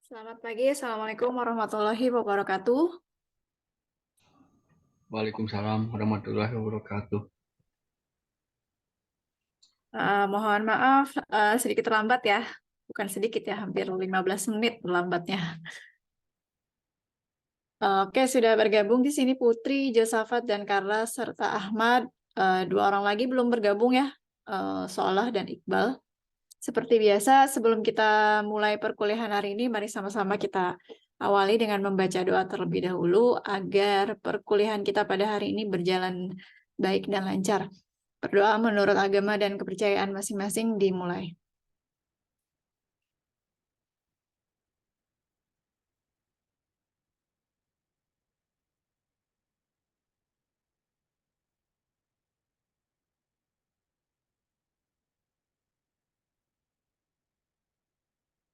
Selamat pagi, Assalamualaikum warahmatullahi wabarakatuh. Waalaikumsalam warahmatullahi wabarakatuh. Mohon maaf, sedikit terlambat ya. Bukan sedikit ya, hampir 15 menit terlambatnya. Oke, sudah bergabung di sini Putri, Josafat, dan Carla, serta Ahmad. Dua orang lagi belum bergabung ya, Solah dan Iqbal. Seperti biasa, sebelum kita mulai perkuliahan hari ini, mari sama-sama kita awali dengan membaca doa terlebih dahulu agar perkuliahan kita pada hari ini berjalan baik dan lancar. Berdoa menurut agama dan kepercayaan masing-masing dimulai.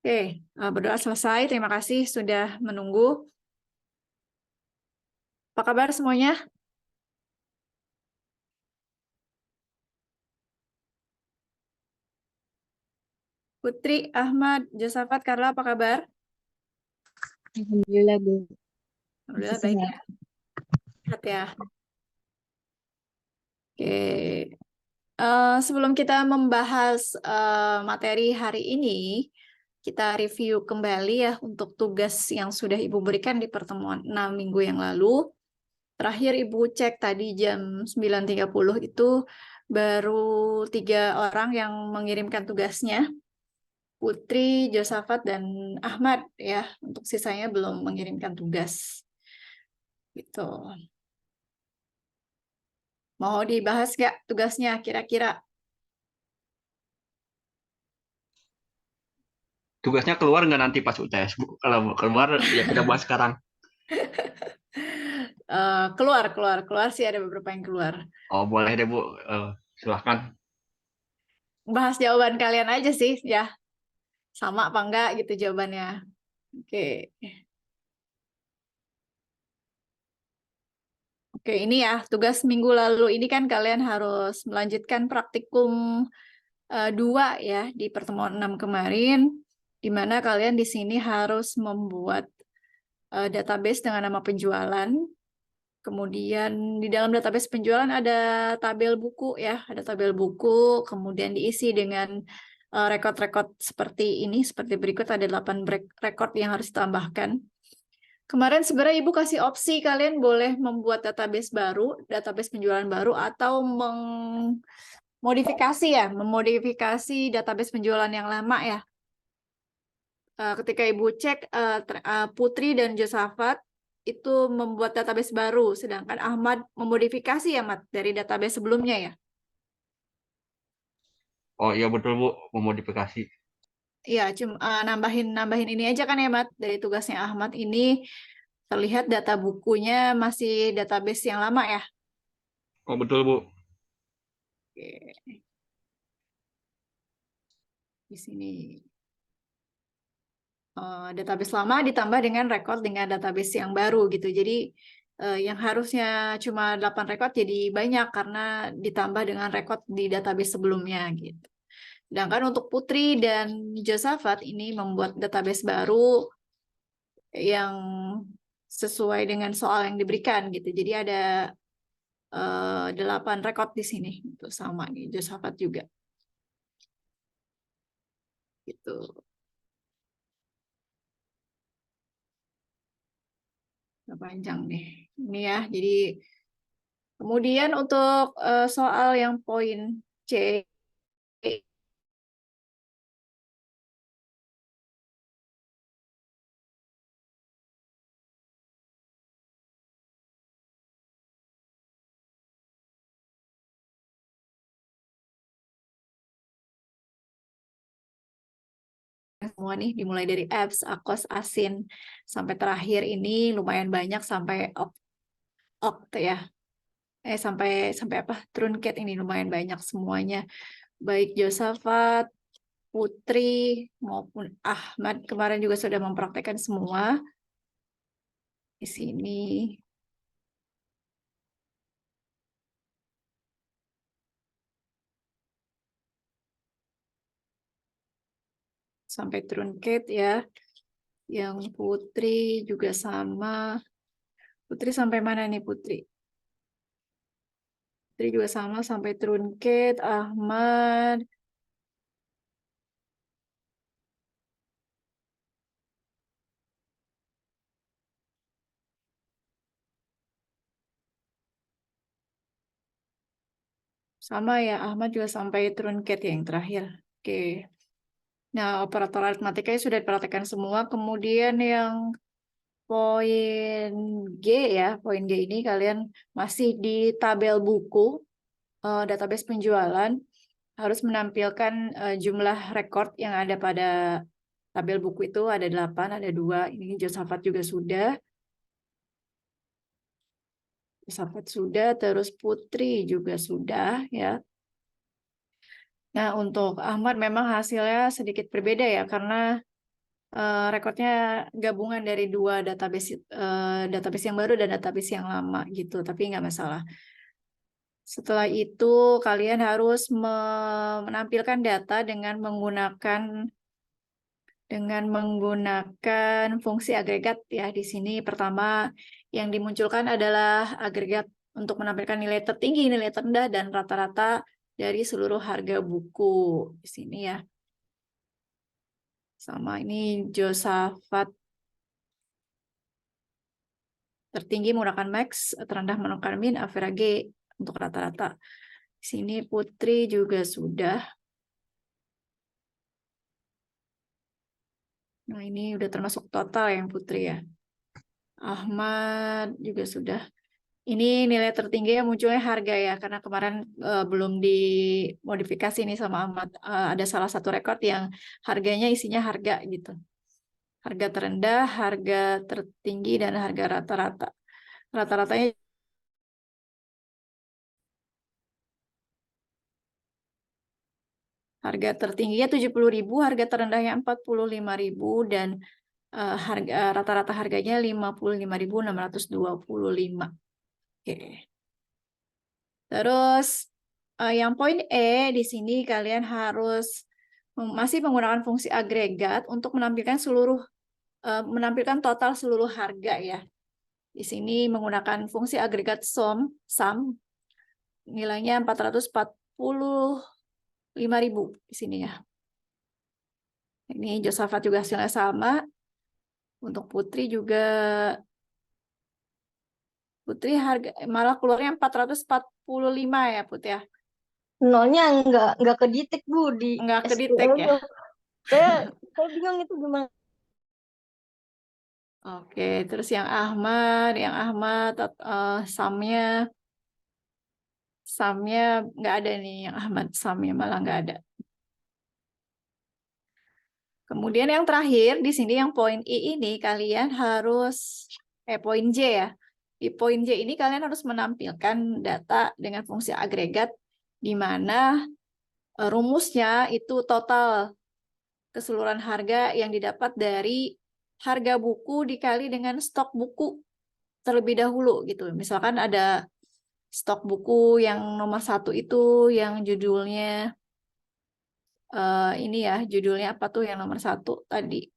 Oke, berdoa selesai. Terima kasih sudah menunggu. Apa kabar semuanya? Putri, Ahmad, Josafat, Carla, apa kabar? Alhamdulillah, Bu. Masih Alhamdulillah baik sehat. ya. Sehat ya. Oke. Sebelum kita membahas materi hari ini, kita review kembali ya untuk tugas yang sudah Ibu berikan di pertemuan 6 minggu yang lalu. Terakhir Ibu cek tadi jam 9.30 itu baru 3 orang yang mengirimkan tugasnya. Putri, Josafat, dan Ahmad ya. Untuk sisanya belum mengirimkan tugas. Gitu. Mau dibahas nggak tugasnya kira-kira? Tugasnya keluar nggak nanti pas UTS, Bu? Kalau keluar, ya kita bahas sekarang. Keluar sih ada beberapa yang keluar. Oh, boleh deh, Bu. Silahkan. Bahas jawaban kalian aja sih ya. Sama apa enggak gitu jawabannya. Oke. Oke, ini ya tugas minggu lalu ini kan kalian harus melanjutkan praktikum 2 ya di pertemuan 6 kemarin, di mana kalian di sini harus membuat database dengan nama penjualan. Kemudian di dalam database penjualan ada tabel buku ya, ada tabel buku, kemudian diisi dengan rekod-rekod seperti ini, seperti berikut ada 8 rekod yang harus ditambahkan. Kemarin sebenarnya Ibu kasih opsi kalian boleh membuat database baru, database penjualan baru, atau memodifikasi ya, memodifikasi database penjualan yang lama ya. Ketika Ibu cek, Putri dan Josafat itu membuat database baru, sedangkan Ahmad memodifikasi ya, Mat, dari database sebelumnya ya. Oh iya betul, Bu. Memodifikasi. Iya, cuma nambahin ini aja kan ya, Mat. Dari tugasnya Ahmad ini terlihat data bukunya masih database yang lama ya. Oh betul, Bu. Oke, di sini. Database lama ditambah dengan rekod dengan database yang baru gitu. Jadi yang harusnya cuma 8 rekod jadi banyak karena ditambah dengan rekod di database sebelumnya gitu. Sedangkan untuk Putri dan Josafat ini membuat database baru yang sesuai dengan soal yang diberikan gitu. Jadi ada 8 rekod di sini itu sama nih Josafat juga gitu. Nggak panjang nih. Ini ya. Jadi kemudian untuk soal yang poin C, semua nih dimulai dari apps, akos, asin sampai terakhir ini lumayan banyak sampai oct ya. Sampai sampai apa? Truncat ini lumayan banyak semuanya. Baik Josafat, Putri maupun Ahmad kemarin juga sudah mempraktekkan semua di sini. Sampai truncat ya. Yang Putri juga sama. Putri sampai mana nih Putri? Putri juga sama sampai trunket. Ahmad sama ya. Ahmad juga sampai trunket ya yang terakhir. Oke. Nah, operator aritmatikanya sudah diperhatikan semua. Kemudian yang poin G ya, poin G ini kalian masih di tabel buku, database penjualan, harus menampilkan jumlah rekor yang ada pada tabel buku itu ada 8, ada 2. Ini Josafat juga sudah. Josafat sudah, terus Putri juga sudah ya. Nah, untuk Ahmad memang hasilnya sedikit berbeda ya, karena rekornya gabungan dari dua database, database yang baru dan database yang lama gitu, tapi nggak masalah. Setelah itu kalian harus menampilkan data dengan menggunakan fungsi agregat ya. Di sini pertama yang dimunculkan adalah agregat untuk menampilkan nilai tertinggi, nilai terendah, dan rata-rata dari seluruh harga buku di sini ya. Sama ini Josafat tertinggi menggunakan max, terendah menggunakan min, average untuk rata-rata. Di sini Putri juga sudah. Nah, ini udah termasuk total yang Putri ya. Ahmad juga sudah. Ini nilai tertinggi yang munculnya harga ya, karena kemarin belum dimodifikasi nih sama Ahmad. Ada salah satu rekor yang harganya isinya harga gitu. Harga terendah, harga tertinggi, dan harga rata-rata. Rata-ratanya harga tertingginya 70.000, harga terendahnya 45.000, dan harga rata-rata harganya 55.625. Oke. Terus yang poin E di sini kalian harus masih menggunakan fungsi agregat untuk menampilkan total seluruh harga ya. Di sini menggunakan fungsi agregat sum nilainya 445.000 di sini ya. Ini Josafat juga hasilnya sama. Untuk Putri harga malah keluarnya 445 ya Putri ya. Nolnya nggak kedetek Bu di Nggak kedetek ya. SQL-nya. Saya bingung itu gimana. Oke, terus yang Ahmad sumnya sumnya nggak ada nih, yang Ahmad sumnya malah nggak ada. Kemudian yang terakhir di sini yang poin I ini kalian harus poin J ya. Di poin J ini kalian harus menampilkan data dengan fungsi agregat di mana rumusnya itu total keseluruhan harga yang didapat dari harga buku dikali dengan stok buku terlebih dahulu gitu. Misalkan ada stok buku yang nomor 1 itu yang judulnya ini ya, judulnya apa tuh yang nomor 1 tadi?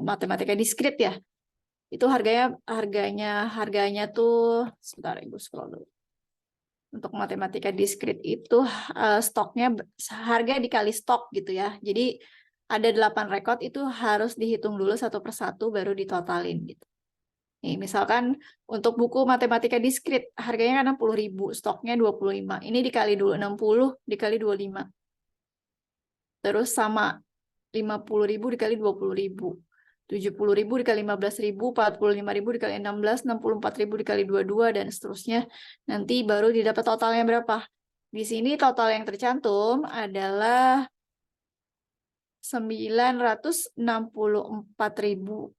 Matematika diskrit ya. Itu harganya tuh sebentar Ibu scroll dulu. Untuk matematika diskrit itu stoknya harga dikali stok gitu ya. Jadi ada 8 rekod itu harus dihitung dulu satu persatu baru ditotalin gitu. Nih, misalkan untuk buku matematika diskrit harganya kan 60.000, stoknya 25. Ini dikali dulu 60 dikali 25. Terus sama 50.000 dikali 20.000. 70.000 dikali 15.000, 45.000 dikali 16, 64.000 dikali 22, dan seterusnya. Nanti baru didapat totalnya berapa. Di sini total yang tercantum adalah 964.000.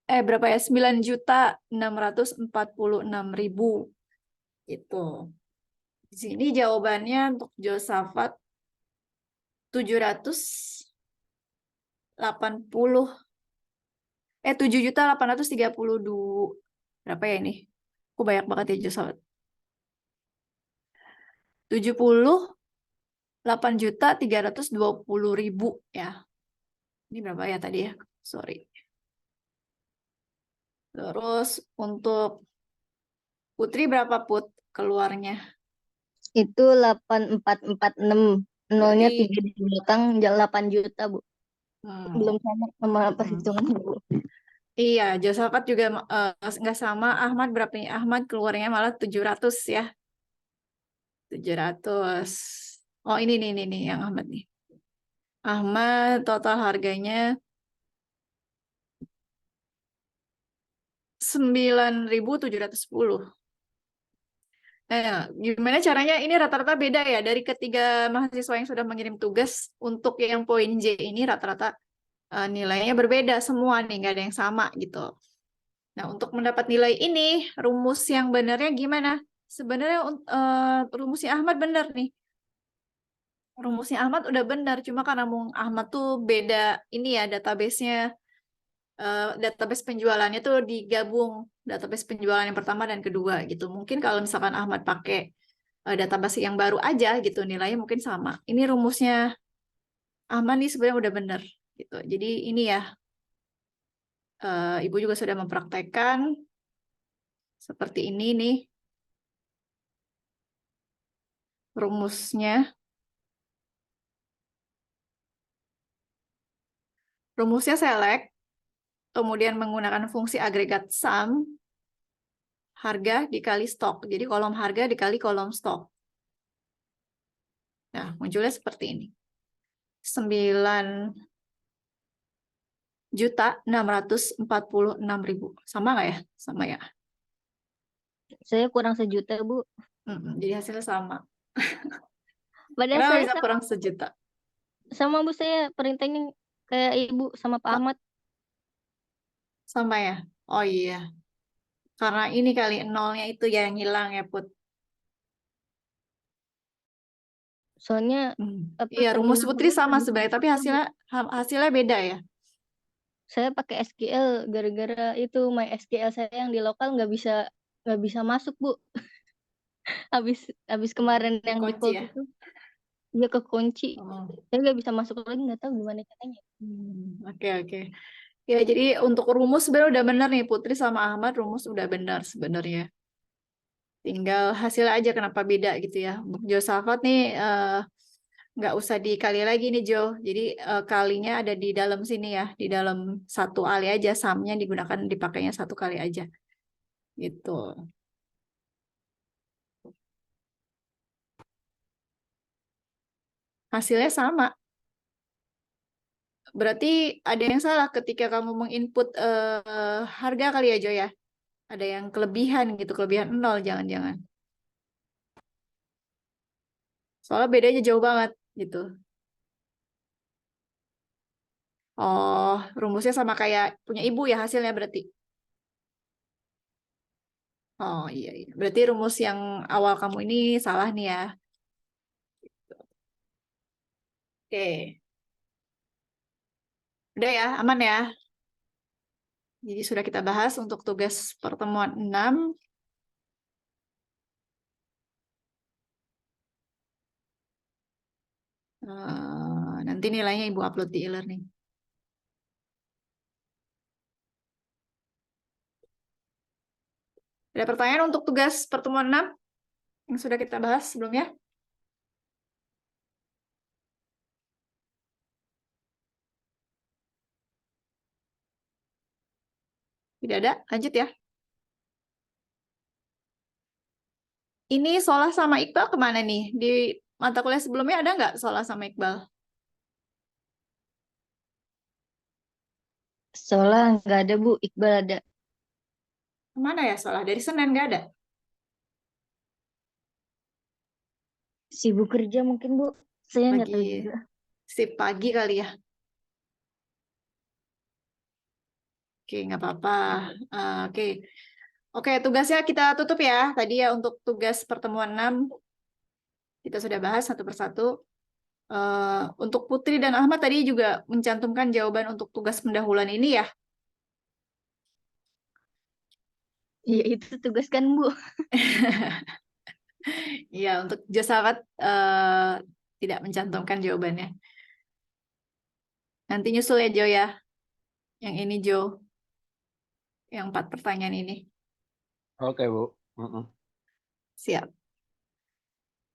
Berapa ya? 9.646.000. Itu. Di sini jawabannya untuk Josafat 780 7.832. Berapa ya ini? Aku banyak banget ya Josafat. 78.320.000 ya. Ini berapa ya tadi ya? Sorry. Terus untuk Putri berapa Put keluarnya? Itu 8446. Nolnya Berarti 3 di belakang, 8 juta, Bu. Belum hmm, sama sama hmm. perhitungan, Bu. Iya, Josafat juga nggak sama. Ahmad berapa nih? Ahmad keluarnya malah 700 ya. 700. Oh, ini yang Ahmad nih. Ahmad total harganya 9.710. Gimana caranya? Ini rata-rata beda ya dari ketiga mahasiswa yang sudah mengirim tugas. Untuk yang poin J ini rata-rata nilainya berbeda semua nih, nggak ada yang sama gitu. Nah, untuk mendapat nilai ini, rumus yang benarnya gimana? Sebenarnya rumusnya Ahmad benar nih. Rumusnya Ahmad udah benar, cuma karena Ahmad tuh beda ini ya database-nya, database penjualannya tuh digabung, database penjualan yang pertama dan kedua gitu. Mungkin kalau misalkan Ahmad pakai database yang baru aja gitu, nilainya mungkin sama. Ini rumusnya Ahmad nih sebenarnya udah benar gitu. Jadi ini ya, Ibu juga sudah mempraktekkan seperti ini nih rumusnya. Rumusnya select, kemudian menggunakan fungsi agregat sum, harga dikali stok. Jadi kolom harga dikali kolom stok. Nah, munculnya seperti ini. 9.646.000. Sama nggak ya? Sama ya. Saya kurang sejuta, Bu. Jadi hasilnya sama. Padahal Kenapa saya bisa kurang sejuta? sama Bu, saya perintahnya kayak Ibu sama Pak Sa- Ahmad. Sama ya? Oh iya. Karena ini kali nolnya itu ya yang hilang ya, Put. Soalnya apa Iya, rumus Putri terminalnya sama lebih sebenarnya, tapi sedikit, Bu. hasilnya beda ya. Saya pakai SQL gara-gara itu MySQL saya yang di lokal nggak bisa masuk, Bu. Habis kemarin yang Kekunci default ya. itu dia kekunci. Oh. Saya nggak bisa masuk lagi, nggak tahu gimana caranya. Oke, oke. Ya, jadi untuk rumus sebenarnya udah benar nih, Putri sama Ahmad rumus udah benar sebenarnya. Tinggal hasilnya aja kenapa beda gitu ya. Untuk Josafat nih nggak usah dikali lagi nih Jo. Jadi kalinya ada di dalam sini ya, di dalam satu kali aja, sumnya digunakan dipakainya satu kali aja. Gitu. Hasilnya sama. Berarti ada yang salah ketika kamu menginput harga kali ya Jo ya. Ada yang kelebihan gitu, kelebihan nol jangan-jangan. Soalnya bedanya jauh banget gitu. Oh, rumusnya sama kayak punya ibu ya hasilnya berarti. Oh iya, iya. Berarti rumus yang awal kamu ini salah nih ya. Oke, udah ya, aman ya. Jadi sudah kita bahas untuk tugas pertemuan 6. Nanti nilainya Ibu upload di e-learning. Ada pertanyaan untuk tugas pertemuan 6 yang sudah kita bahas sebelumnya? Tidak ada? Lanjut ya. Ini Solah sama Iqbal kemana nih? Di mata kuliah sebelumnya ada nggak Solah sama Iqbal? Soalnya nggak ada, Bu. Iqbal ada. Kemana ya Solah? Dari Senin nggak ada? Sibuk kerja mungkin, Bu. Saya nggak Lagi tahu juga. sip pagi kali ya. Oke, nggak apa-apa. Oke. Oke, tugasnya kita tutup ya. Tadi ya untuk tugas pertemuan 6 kita sudah bahas satu persatu. Untuk Putri dan Ahmad tadi juga mencantumkan jawaban untuk tugas pendahuluan ini ya. Iya, itu tugas kan, Bu. Iya, untuk Josafat tidak mencantumkan jawabannya. Nanti nyusul ya Jo ya. Yang ini Jo, yang 4 pertanyaan ini. Oke, Bu. Mm-mm. Siap.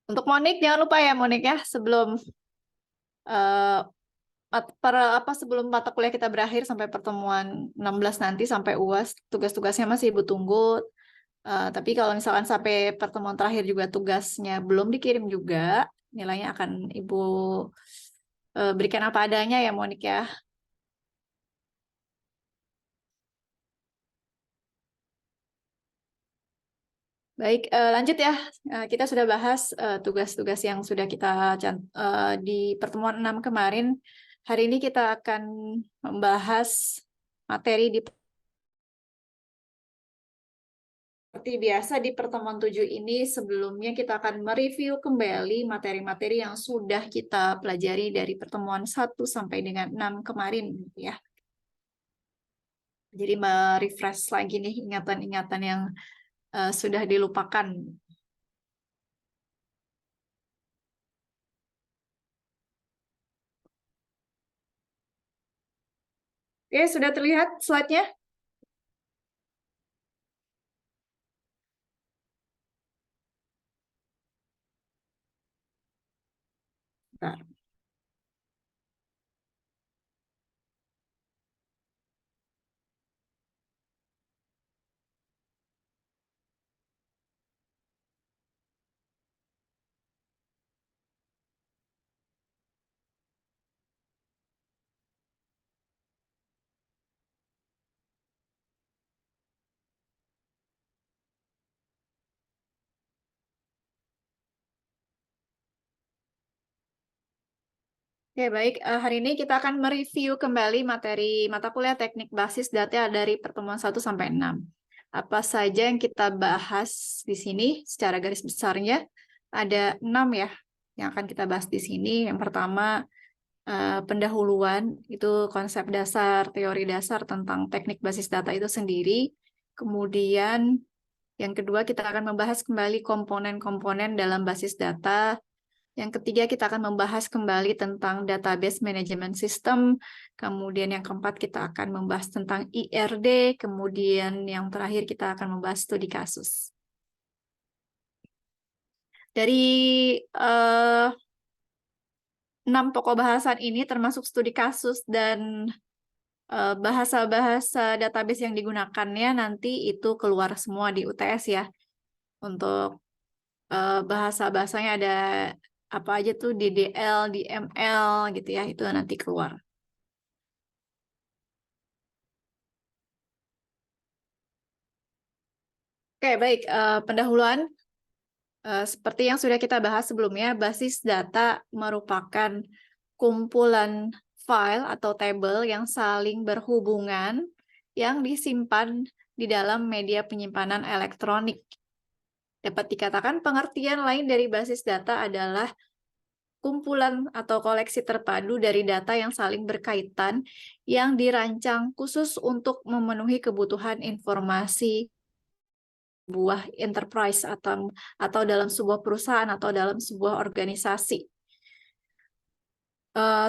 Untuk Monik, jangan lupa ya Monik ya, sebelum eh, sebelum mata kuliah kita berakhir sampai pertemuan 16 nanti sampai UAS, tugas-tugasnya masih Ibu tunggu. Tapi kalau misalkan sampai pertemuan terakhir juga tugasnya belum dikirim juga, nilainya akan Ibu berikan apa adanya ya Monik ya. Baik, lanjut ya. Kita sudah bahas tugas-tugas yang sudah kita di pertemuan 6 kemarin. Hari ini kita akan membahas materi seperti biasa di pertemuan 7 ini. Sebelumnya kita akan mereview kembali materi-materi yang sudah kita pelajari dari pertemuan 1 sampai dengan 6 kemarin gitu ya. Jadi merefresh lagi nih ingatan-ingatan yang sudah dilupakan. Oke, sudah terlihat slide-nya? Bentar. Oke, baik. Hari ini kita akan mereview kembali materi mata kuliah teknik basis data dari pertemuan 1 sampai 6. Apa saja yang kita bahas di sini secara garis besarnya? Ada 6 ya yang akan kita bahas di sini. Yang pertama, pendahuluan, itu konsep dasar, teori dasar tentang teknik basis data itu sendiri. Kemudian, yang kedua, kita akan membahas kembali komponen-komponen dalam basis data. Yang ketiga, kita akan membahas kembali tentang database management system. Kemudian yang keempat, kita akan membahas tentang IRD. Kemudian yang terakhir, kita akan membahas studi kasus. Dari 6 pokok bahasan ini, termasuk studi kasus dan bahasa-bahasa database yang digunakannya, nanti itu keluar semua di UTS ya. Untuk bahasa-bahasanya ada apa aja tuh, DDL, DML gitu ya, itu nanti keluar. Oke, baik. Pendahuluan, seperti yang sudah kita bahas sebelumnya, basis data merupakan kumpulan file atau tabel yang saling berhubungan yang disimpan di dalam media penyimpanan elektronik. Dapat dikatakan pengertian lain dari basis data adalah kumpulan atau koleksi terpadu dari data yang saling berkaitan yang dirancang khusus untuk memenuhi kebutuhan informasi sebuah enterprise atau dalam sebuah perusahaan atau dalam sebuah organisasi.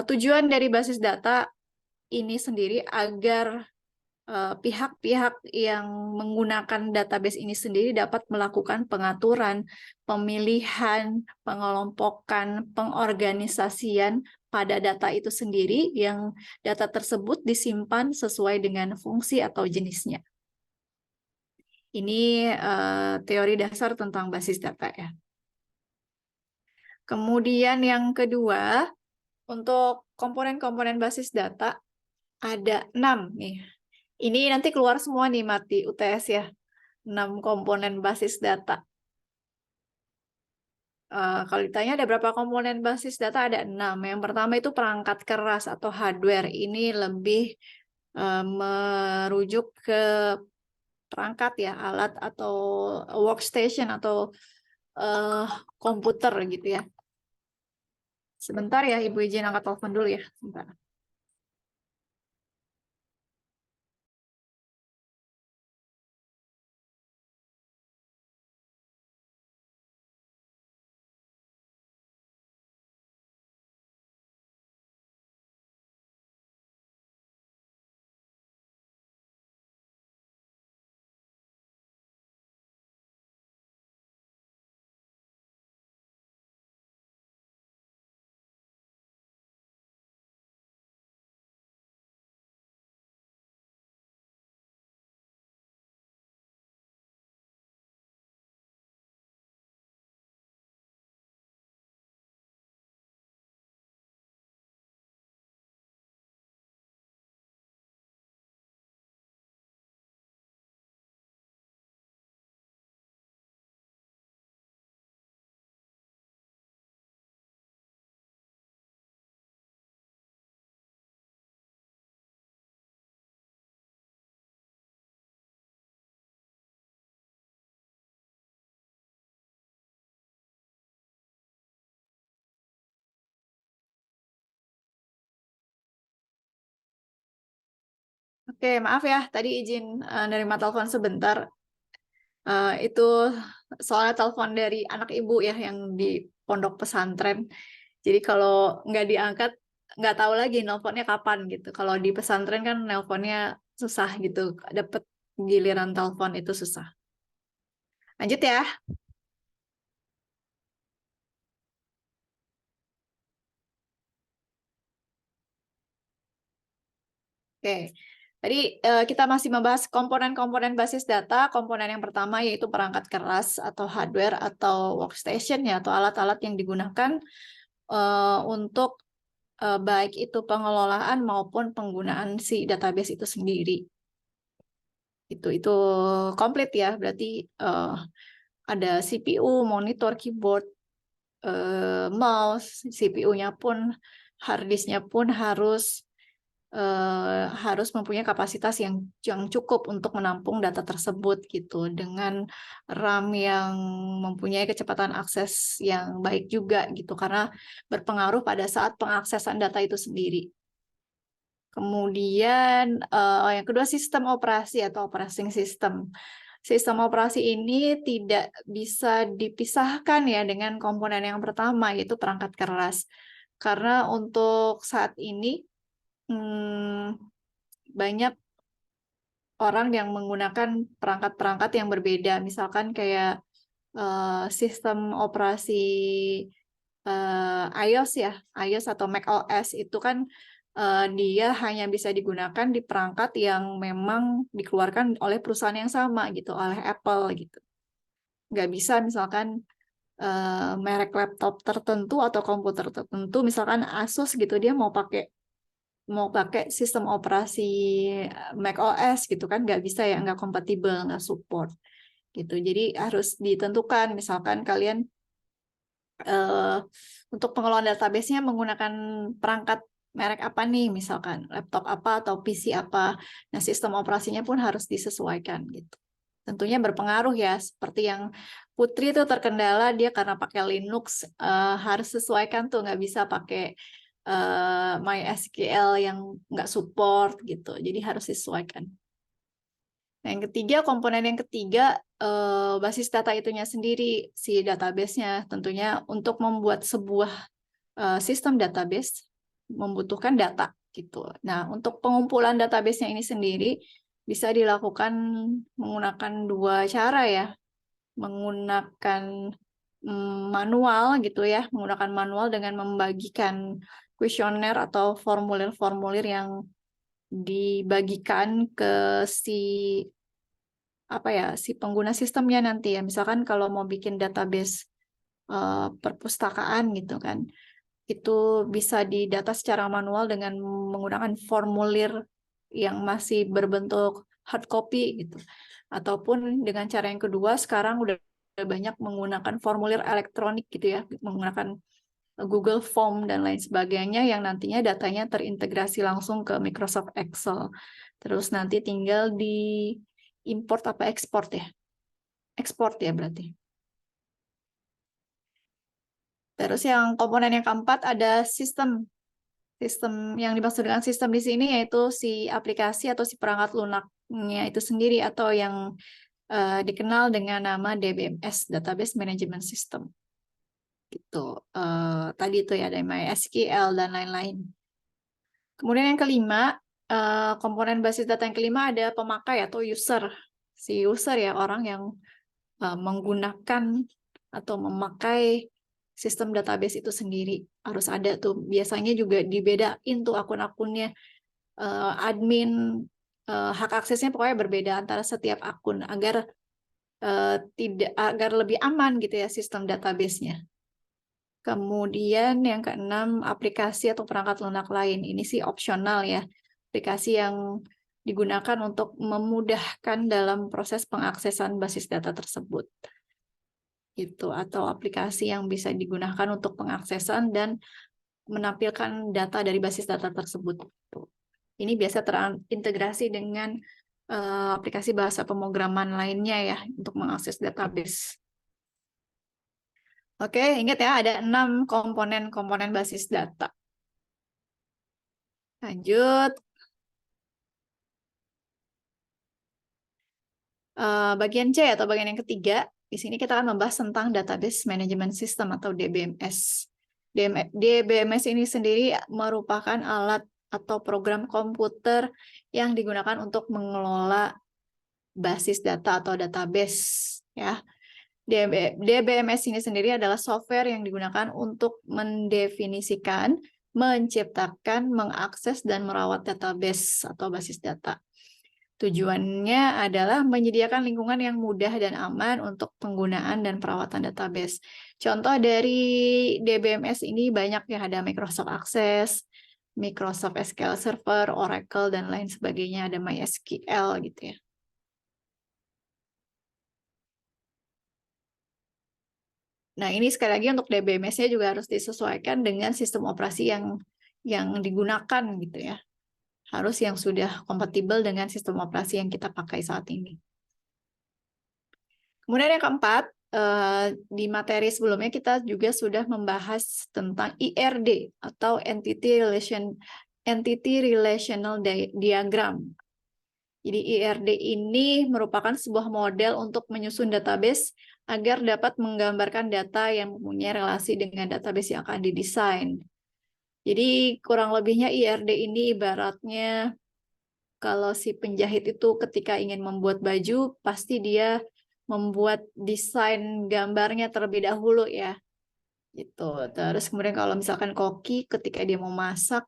Tujuan dari basis data ini sendiri agar pihak-pihak yang menggunakan database ini sendiri dapat melakukan pengaturan, pemilihan, pengelompokan, pengorganisasian pada data itu sendiri yang data tersebut disimpan sesuai dengan fungsi atau jenisnya. Ini teori dasar tentang basis data ya. Kemudian yang kedua, untuk komponen-komponen basis data ada 6 nih. Ini nanti keluar semua nih mati UTS ya. 6 komponen basis data. Kalau ditanya ada berapa komponen basis data, ada 6. Yang pertama itu perangkat keras atau hardware. Ini lebih merujuk ke perangkat ya, alat atau workstation atau komputer gitu ya. Sebentar ya, Ibu izin angkat telepon dulu ya. Sebentar. Oke, maaf ya, tadi izin nerima telepon sebentar. Itu soalnya telepon dari anak ibu ya yang di pondok pesantren. Jadi kalau nggak diangkat, nggak tahu lagi nelponnya kapan gitu. Kalau di pesantren kan nelponnya susah gitu, dapet giliran telepon itu susah. Lanjut ya. Oke, tadi kita masih membahas komponen-komponen basis data. Komponen yang pertama yaitu perangkat keras atau hardware atau workstation ya atau alat-alat yang digunakan untuk baik itu pengelolaan maupun penggunaan si database itu sendiri. Itu komplit ya, berarti ada CPU, monitor, keyboard, mouse, CPU-nya pun, hard disk-nya pun harus mempunyai kapasitas yang cukup untuk menampung data tersebut gitu dengan RAM yang mempunyai kecepatan akses yang baik juga gitu karena berpengaruh pada saat pengaksesan data itu sendiri. Kemudian yang kedua sistem operasi atau operating system. Sistem operasi ini tidak bisa dipisahkan ya dengan komponen yang pertama yaitu perangkat keras. Karena untuk saat ini banyak orang yang menggunakan perangkat-perangkat yang berbeda. Misalkan kayak sistem operasi iOS ya, iOS atau macOS itu kan dia hanya bisa digunakan di perangkat yang memang dikeluarkan oleh perusahaan yang sama gitu, oleh Apple gitu. Nggak bisa misalkan merek laptop tertentu atau komputer tertentu, misalkan Asus gitu, dia mau pakai sistem operasi macOS gitu kan, nggak bisa ya, nggak kompatibel, nggak support gitu. Jadi harus ditentukan, misalkan kalian untuk pengelolaan database-nya menggunakan perangkat merek apa nih, misalkan laptop apa atau PC apa. Nah, sistem operasinya pun harus disesuaikan gitu. Tentunya berpengaruh ya, seperti yang Putri itu terkendala dia karena pakai Linux, harus sesuaikan tuh, nggak bisa pakai MySQL yang nggak support gitu. Jadi harus disesuaikan. Nah, yang ketiga, komponen yang ketiga, basis data itunya sendiri, si database-nya. Tentunya untuk membuat sebuah sistem database membutuhkan data gitu. Nah, untuk pengumpulan database-nya ini sendiri bisa dilakukan menggunakan dua cara ya. Menggunakan manual gitu ya, menggunakan manual dengan membagikan kuesioner atau formulir-formulir yang dibagikan ke si apa ya si pengguna sistemnya nanti ya. Misalkan kalau mau bikin database perpustakaan gitu kan, itu bisa didata secara manual dengan menggunakan formulir yang masih berbentuk hard copy gitu. Ataupun dengan cara yang kedua, sekarang udah banyak menggunakan formulir elektronik gitu ya, menggunakan Google Form dan lain sebagainya yang nantinya datanya terintegrasi langsung ke Microsoft Excel. Terus nanti tinggal di import apa ekspor ya? Ekspor ya berarti. Terus yang komponen yang keempat ada sistem. Sistem yang dimaksud dengan sistem di sini yaitu si aplikasi atau si perangkat lunaknya itu sendiri atau yang dikenal dengan nama DBMS, Database Management System. Gitu. Tadi itu ya ada MySQL dan lain-lain. Kemudian yang kelima, komponen basis data yang kelima ada pemakai atau user. Si user ya orang yang menggunakan atau memakai sistem database itu sendiri. Harus ada tuh. Biasanya juga dibedain tuh akun-akunnya. Admin, hak aksesnya pokoknya berbeda antara setiap akun agar lebih aman gitu ya sistem database-nya. Kemudian yang keenam, aplikasi atau perangkat lunak lain. Ini sih opsional ya. Aplikasi yang digunakan untuk memudahkan dalam proses pengaksesan basis data tersebut. Itu atau aplikasi yang bisa digunakan untuk pengaksesan dan menampilkan data dari basis data tersebut. Ini biasa terintegrasi dengan aplikasi bahasa pemrograman lainnya ya untuk mengakses database. Oke, ingat ya ada 6 komponen basis data. Lanjut. Bagian C atau bagian yang ketiga, di sini kita akan membahas tentang Database Management System atau DBMS. DBMS ini sendiri merupakan alat atau program komputer yang digunakan untuk mengelola basis data atau database, ya. DBMS ini sendiri adalah software yang digunakan untuk mendefinisikan, menciptakan, mengakses, dan merawat database atau basis data. Tujuannya adalah menyediakan lingkungan yang mudah dan aman untuk penggunaan dan perawatan database. Contoh dari DBMS ini banyak ya, ada Microsoft Access, Microsoft SQL Server, Oracle, dan lain sebagainya, ada MySQL gitu ya. Nah, ini sekali lagi untuk DBMS-nya juga harus disesuaikan dengan sistem operasi yang digunakan gitu ya. Harus yang sudah kompatibel dengan sistem operasi yang kita pakai saat ini. Kemudian yang keempat, di materi sebelumnya kita juga sudah membahas tentang IRD atau Entity Relational Diagram. Jadi IRD ini merupakan sebuah model untuk menyusun database agar dapat menggambarkan data yang mempunyai relasi dengan database yang akan didesain. Jadi kurang lebihnya IRD ini ibaratnya kalau si penjahit itu ketika ingin membuat baju, pasti dia membuat desain gambarnya terlebih dahulu ya. Gitu. Terus kemudian kalau misalkan koki ketika dia mau masak,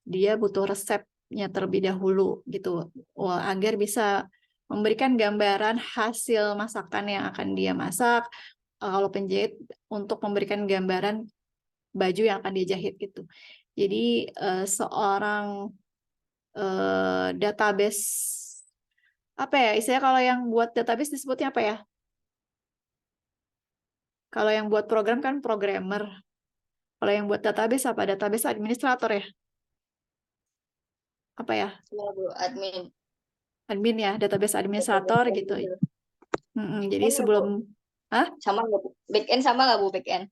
dia butuh resepnya terlebih dahulu gitu. Agar bisa memberikan gambaran hasil masakan yang akan dia masak. Kalau penjahit untuk memberikan gambaran baju yang akan dia jahit gitu. Jadi seorang database apa ya istilahnya, kalau yang buat database disebutnya apa ya? Kalau yang buat program kan programmer. Kalau yang buat database apa? Database administrator ya? Apa ya? Ya, Bu, admin. Admin ya, database administrator gitu. Jadi sebelum Sama nggak, Bu? Back-end sama nggak, Bu, back-end?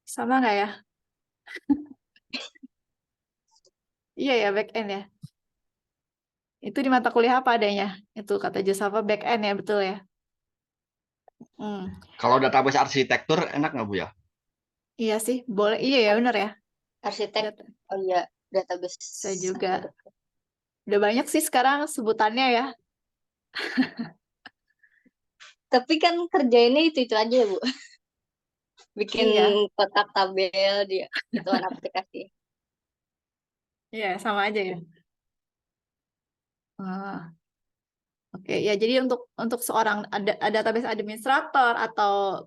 sama nggak ya? Iya ya, back end ya. Itu di mata kuliah apa adanya? Itu kata Josapa back end ya, betul ya. Kalau database arsitektur enak nggak Bu ya? Iya sih, boleh. Iya ya, benar ya. Arsitek. Oh iya, database. Saya juga. Udah banyak sih sekarang sebutannya ya. Tapi kan kerjainnya itu aja ya, Bu. Bikin Iya. kotak tabel dia itu aplikasi. Iya, sama aja ya. Oke, ya jadi untuk seorang database administrator atau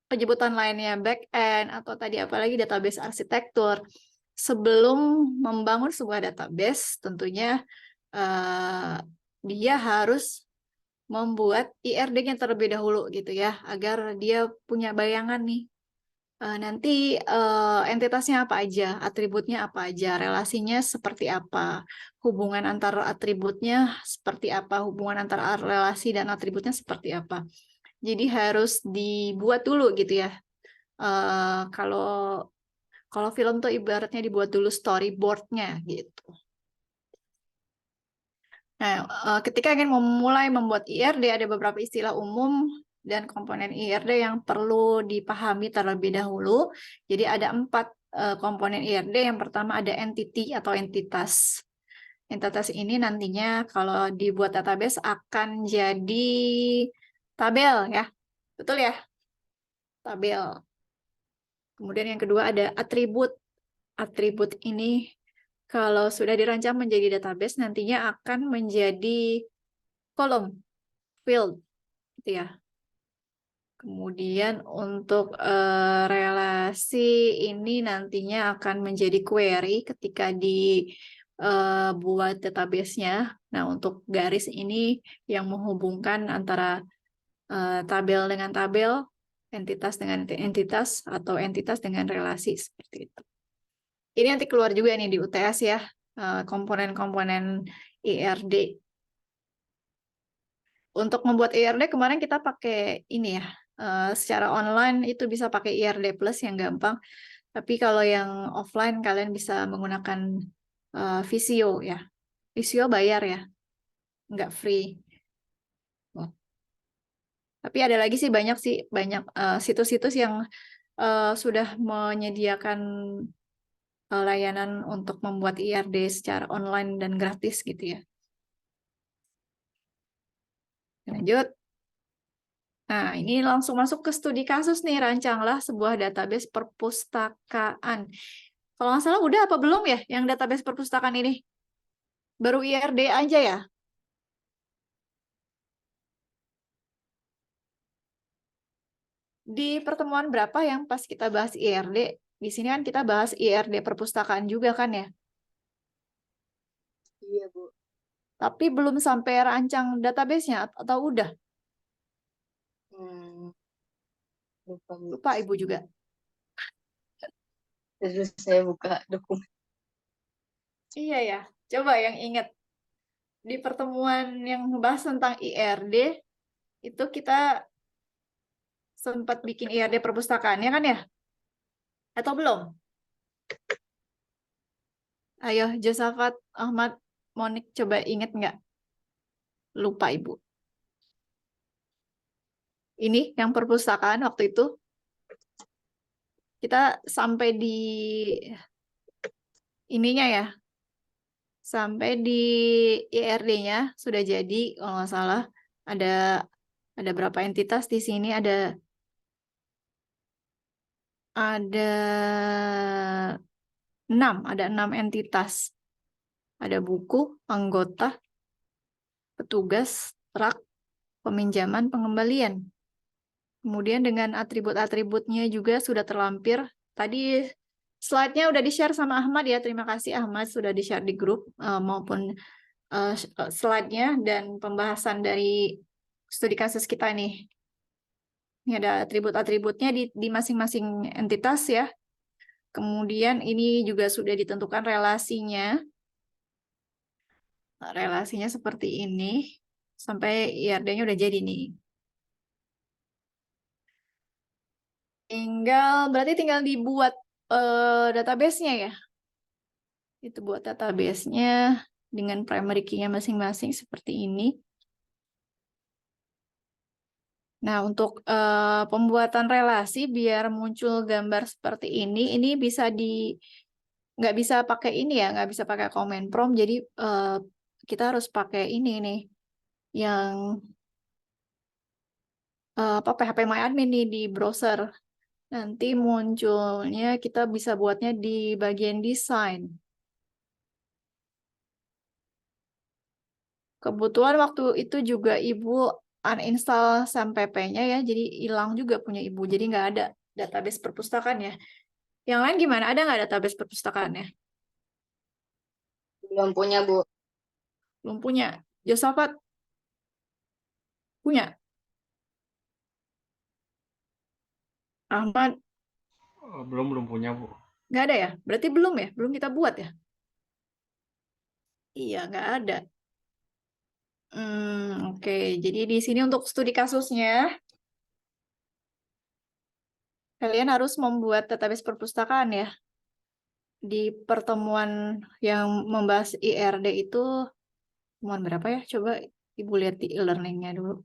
penyebutan lainnya back end atau tadi apalagi database arsitektur, sebelum membangun sebuah database tentunya dia harus membuat IRD-nya terlebih dahulu gitu ya, agar dia punya bayangan nih. Nanti entitasnya apa aja, atributnya apa aja, relasinya seperti apa, hubungan antar atributnya seperti apa, hubungan antar relasi dan atributnya seperti apa. Jadi harus dibuat dulu gitu ya. Kalau film tuh ibaratnya dibuat dulu storyboard-nya gitu. Nah, ketika ingin memulai membuat IRD, ada beberapa istilah umum dan komponen IRD yang perlu dipahami terlebih dahulu. Jadi ada 4 komponen IRD. Yang pertama ada entity atau entitas. Entitas ini nantinya kalau dibuat database akan jadi tabel ya. Betul ya? Tabel. Kemudian yang kedua ada atribut. Atribut ini kalau sudah dirancang menjadi database nantinya akan menjadi kolom, field, gitu ya. Kemudian untuk relasi ini nantinya akan menjadi query ketika dibuat database-nya. Nah, untuk garis ini yang menghubungkan antara tabel dengan tabel, entitas dengan entitas, atau entitas dengan relasi, seperti itu. Ini nanti keluar juga nih di UTS ya, komponen-komponen IRD. Untuk membuat IRD kemarin kita pakai ini ya, secara online itu bisa pakai IRD Plus yang gampang. Tapi kalau yang offline kalian bisa menggunakan Visio ya. Visio bayar ya. nggak free. Oh. Tapi ada lagi sih banyak situs-situs yang sudah menyediakan layanan untuk membuat IRD secara online dan gratis gitu ya. Lanjut. Nah, ini langsung masuk ke studi kasus nih, rancanglah sebuah database perpustakaan. Kalau nggak salah udah apa belum ya yang database perpustakaan ini? Baru IRD aja ya? Di pertemuan berapa yang pas kita bahas IRD? Di sini kan kita bahas IRD perpustakaan juga kan ya? Iya, Bu. Tapi belum sampai rancang database-nya atau udah? Lupa, Bu. Lupa Ibu juga. Terus saya buka dokumen. Iya ya, coba yang ingat. Di pertemuan yang membahas tentang IRD, itu kita sempat bikin IRD perpustakaannya kan ya? Atau belum? Ayo, Josafat, Ahmad, Monik, coba ingat nggak? Lupa Ibu. Ini yang perpustakaan waktu itu. Kita sampai di ininya ya. Sampai di IRD-nya sudah jadi, kalau nggak salah. Ada berapa entitas di sini? Ada 6 entitas. Ada buku, anggota, petugas, rak, peminjaman, pengembalian. Kemudian dengan atribut-atributnya juga sudah terlampir. Tadi slide-nya udah di-share sama Ahmad ya. Terima kasih Ahmad sudah di-share di grup maupun slide-nya dan pembahasan dari studi kasus kita nih. Ini ada atribut-atributnya di masing-masing entitas ya. Kemudian ini juga sudah ditentukan relasinya. Relasinya seperti ini. Sampai IRD-nya udah jadi nih. Berarti tinggal dibuat database-nya ya. Itu buat database-nya dengan primary key-nya masing-masing seperti ini. Nah, untuk pembuatan relasi biar muncul gambar seperti ini bisa nggak bisa pakai ini ya, nggak bisa pakai command prompt. Jadi kita harus pakai ini nih, yang PHP-MyAdmin nih di browser. Nanti munculnya kita bisa buatnya di bagian desain. Kebetulan waktu itu juga Ibu uninstall SAMPP-nya ya, jadi hilang juga punya Ibu. Jadi nggak ada database perpustakaan ya. Yang lain gimana? Ada nggak database perpustakaannya? Belum punya, Bu. Belum punya. Josafat punya. Ahmad Belum punya, Bu. nggak ada ya? Berarti belum ya? Belum kita buat ya? Iya, nggak ada. Oke. Jadi di sini untuk studi kasusnya, kalian harus membuat database perpustakaan ya. Di pertemuan yang membahas IRD itu, pertemuan berapa ya? Coba Ibu lihat di e-learning-nya dulu.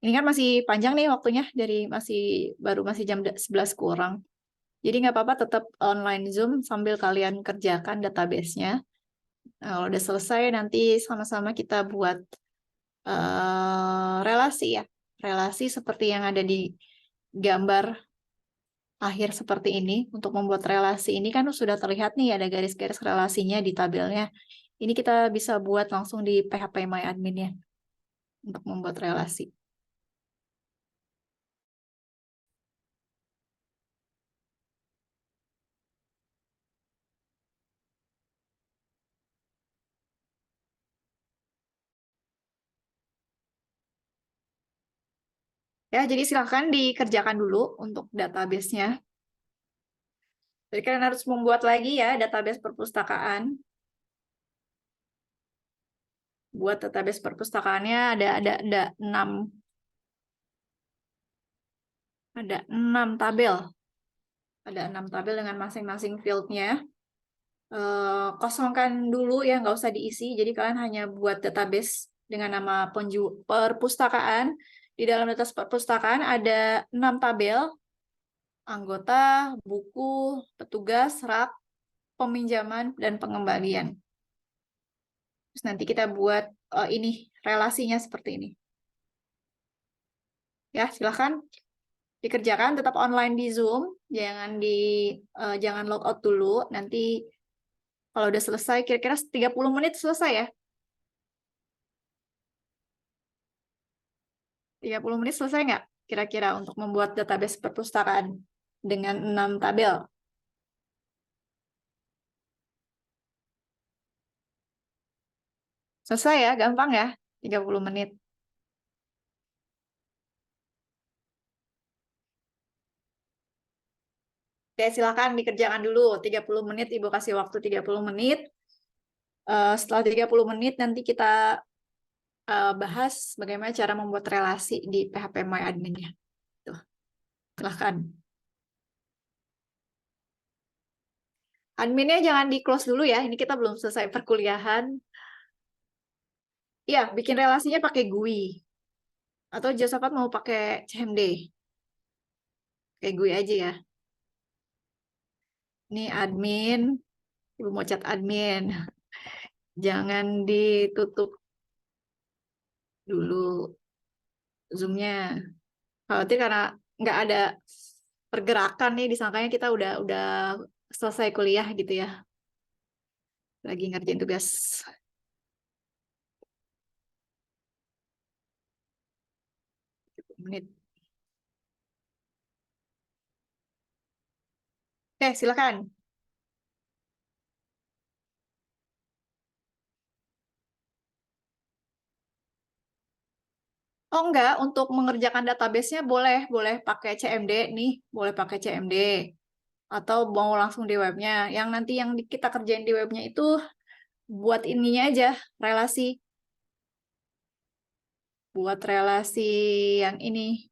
Ini kan masih panjang nih waktunya, baru masih jam 11 kurang. Jadi nggak apa-apa, tetap online Zoom sambil kalian kerjakan database-nya. Nah, kalau udah selesai, nanti sama-sama kita buat relasi ya. Relasi seperti yang ada di gambar akhir seperti ini. Untuk membuat relasi ini kan sudah terlihat nih, ada garis-garis relasinya di tabelnya. Ini kita bisa buat langsung di PHP-MyAdmin ya, untuk membuat relasi. Ya, jadi silahkan dikerjakan dulu untuk database-nya. Jadi kalian harus membuat lagi ya database perpustakaan. Buat database perpustakaannya ada 6 tabel. Ada 6 tabel dengan masing-masing fieldnya. Kosongkan dulu ya, nggak usah diisi. Jadi kalian hanya buat database dengan nama perpustakaan. Di dalam data perpustakaan ada 6 tabel, anggota, buku, petugas, rak, peminjaman, dan pengembalian. Terus nanti kita buat ini relasinya seperti ini. Ya, silakan dikerjakan, tetap online di Zoom, jangan log out dulu. Nanti kalau udah selesai, kira-kira 30 menit selesai ya. 30 menit selesai nggak? Kira-kira untuk membuat database perpustakaan dengan 6 tabel. Selesai ya, gampang ya, 30 menit. Oke, silakan dikerjakan dulu. 30 menit, Ibu kasih waktu 30 menit. Setelah 30 menit, nanti kita bahas bagaimana cara membuat relasi di PHP My Admin-nya. Tuh, silahkan. Adminnya jangan di-close dulu ya, ini kita belum selesai perkuliahan. Iya, bikin relasinya pakai GUI. Atau Josafat mau pakai CMD. Kayak GUI aja ya. Ini admin, Ibu mau chat admin. Jangan ditutup dulu Zoom-nya. Khawatir karena nggak ada pergerakan nih, disangkanya kita udah selesai kuliah gitu ya. Lagi ngerjain tugas. Menit. Oke, silakan. Oh enggak, untuk mengerjakan database-nya boleh pakai CMD nih, boleh pakai CMD. Atau mau langsung di webnya. Yang nanti yang kita kerjain di webnya itu buat ininya aja, relasi. Buat relasi yang ini.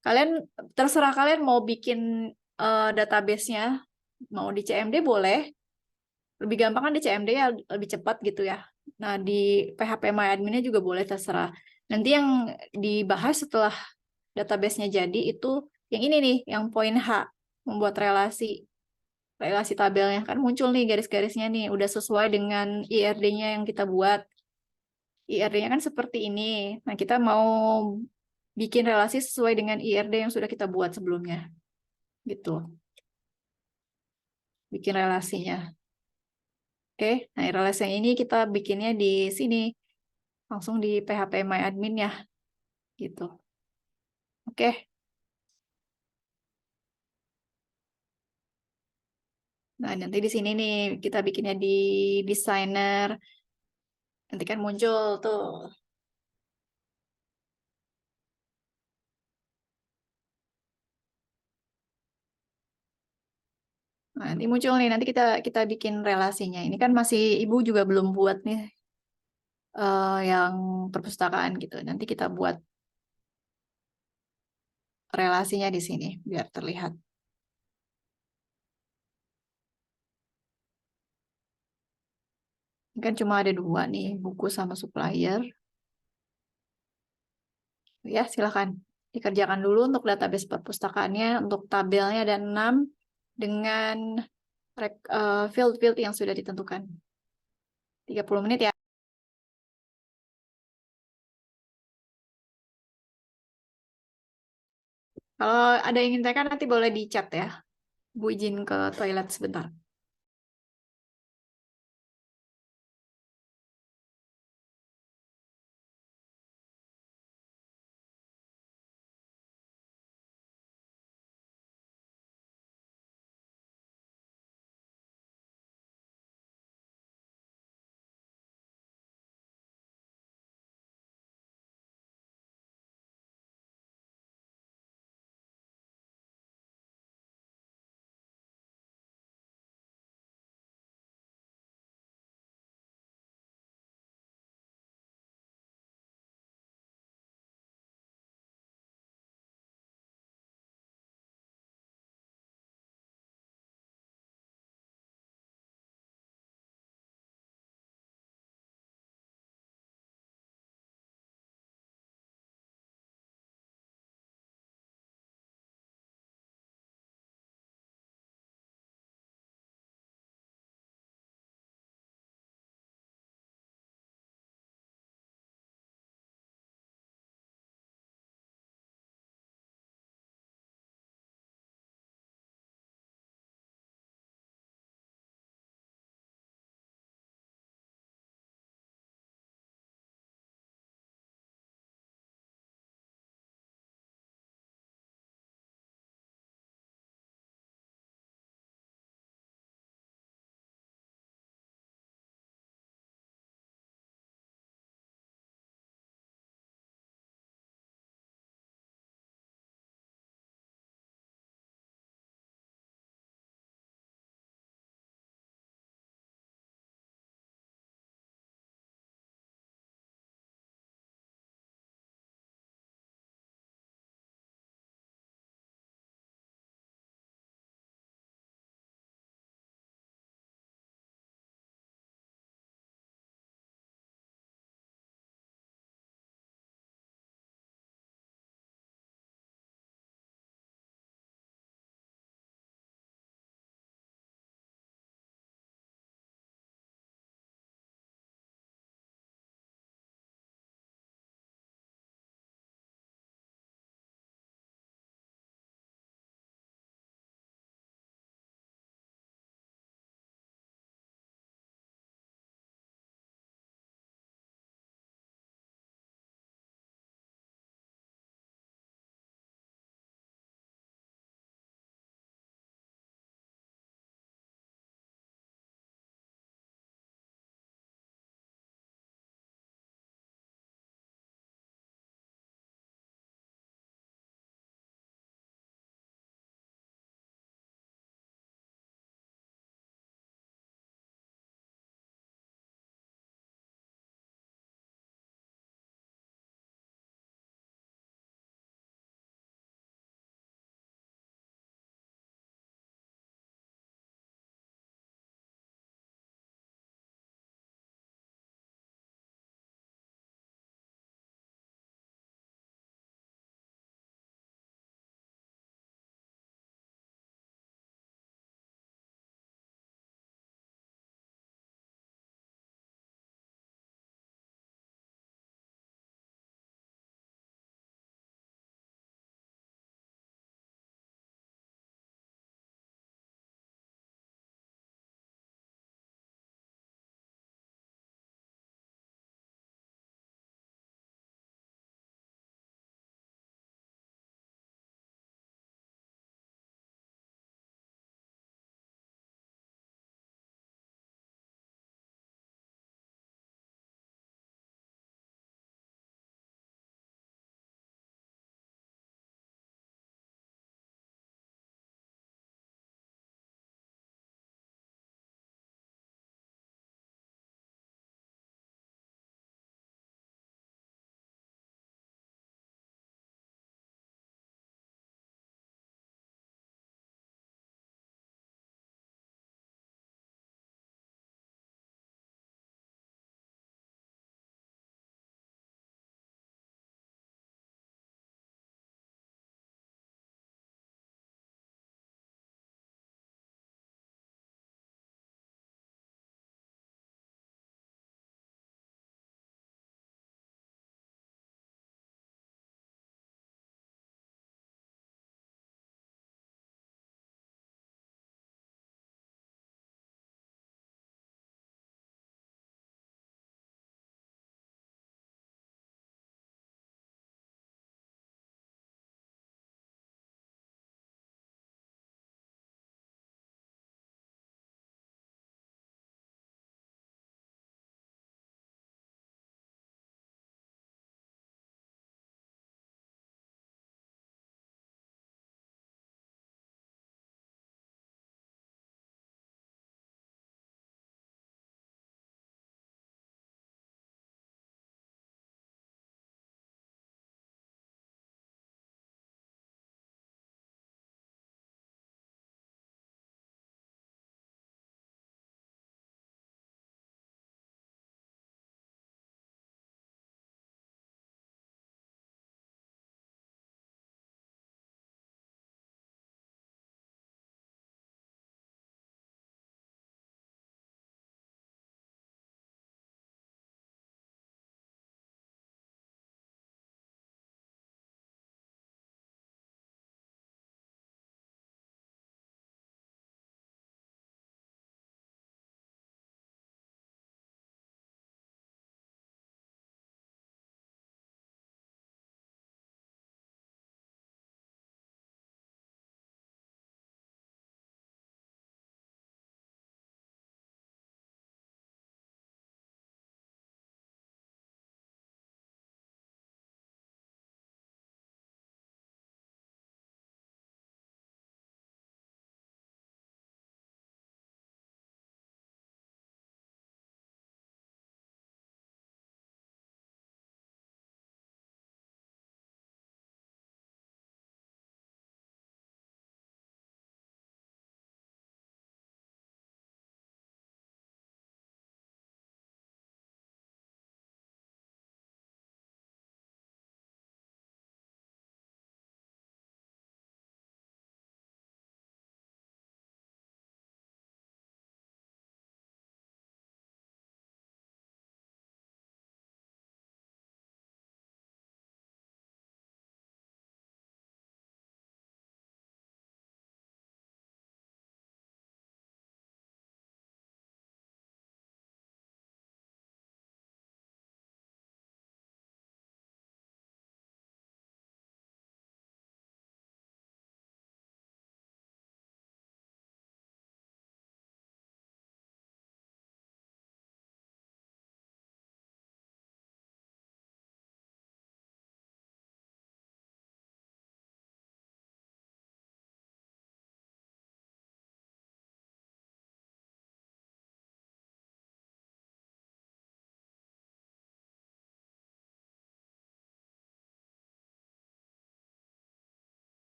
Kalian terserah kalian mau bikin database-nya, mau di CMD boleh. Lebih gampang kan di CMD ya, lebih cepat gitu ya. Nah, di PHP My Admin-nya juga boleh terserah. Nanti yang dibahas setelah database-nya jadi itu yang ini nih, yang poin H, membuat relasi tabelnya kan muncul nih garis-garisnya nih, udah sesuai dengan IRD-nya yang kita buat. IRD-nya kan seperti ini. Nah, kita mau bikin relasi sesuai dengan IRD yang sudah kita buat sebelumnya. Gitu. Bikin relasinya. Oke, nah relasi ini kita bikinnya di sini. Langsung di PHP My Admin ya. Gitu. Oke. Nah, nanti di sini nih kita bikinnya di designer. Nanti kan muncul tuh. Nah, nanti muncul nih, nanti kita bikin relasinya. Ini kan masih Ibu juga belum buat nih yang perpustakaan gitu. Nanti kita buat relasinya di sini biar terlihat. Ini kan cuma ada 2 nih, buku sama supplier. Ya, silakan dikerjakan dulu untuk database perpustakaannya. Untuk tabelnya ada 6 dengan field-field yang sudah ditentukan. 30 menit ya. Kalau ada yang ingin tanyakan nanti boleh di chat ya. Bu izin ke toilet sebentar.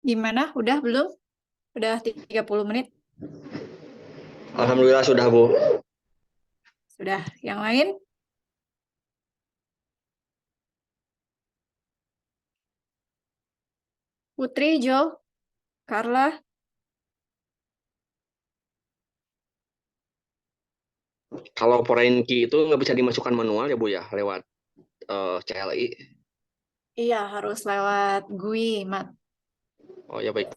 Gimana? Udah belum? Udah 30 menit? Alhamdulillah sudah, Bu. Sudah. Yang lain? Putri, Jo, Carla? Kalau foreign key itu nggak bisa dimasukkan manual ya, Bu ya, lewat CLI. Iya, harus lewat GUI, Mat. Oh ya baik.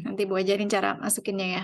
Nanti Bu ajarin cara masukinnya ya.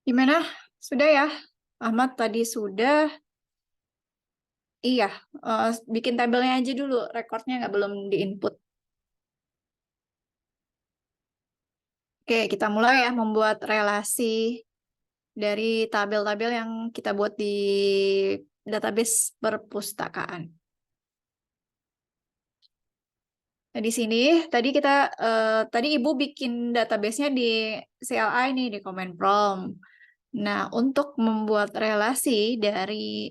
Gimana? Sudah ya? Ahmad tadi sudah. Iya, bikin tabelnya aja dulu. Rekornya nggak belum di-input. Oke, kita mulai ya membuat relasi dari tabel-tabel yang kita buat di database perpustakaan. Nah, di sini tadi Ibu bikin database-nya di CLI nih di command prompt. Nah, untuk membuat relasi dari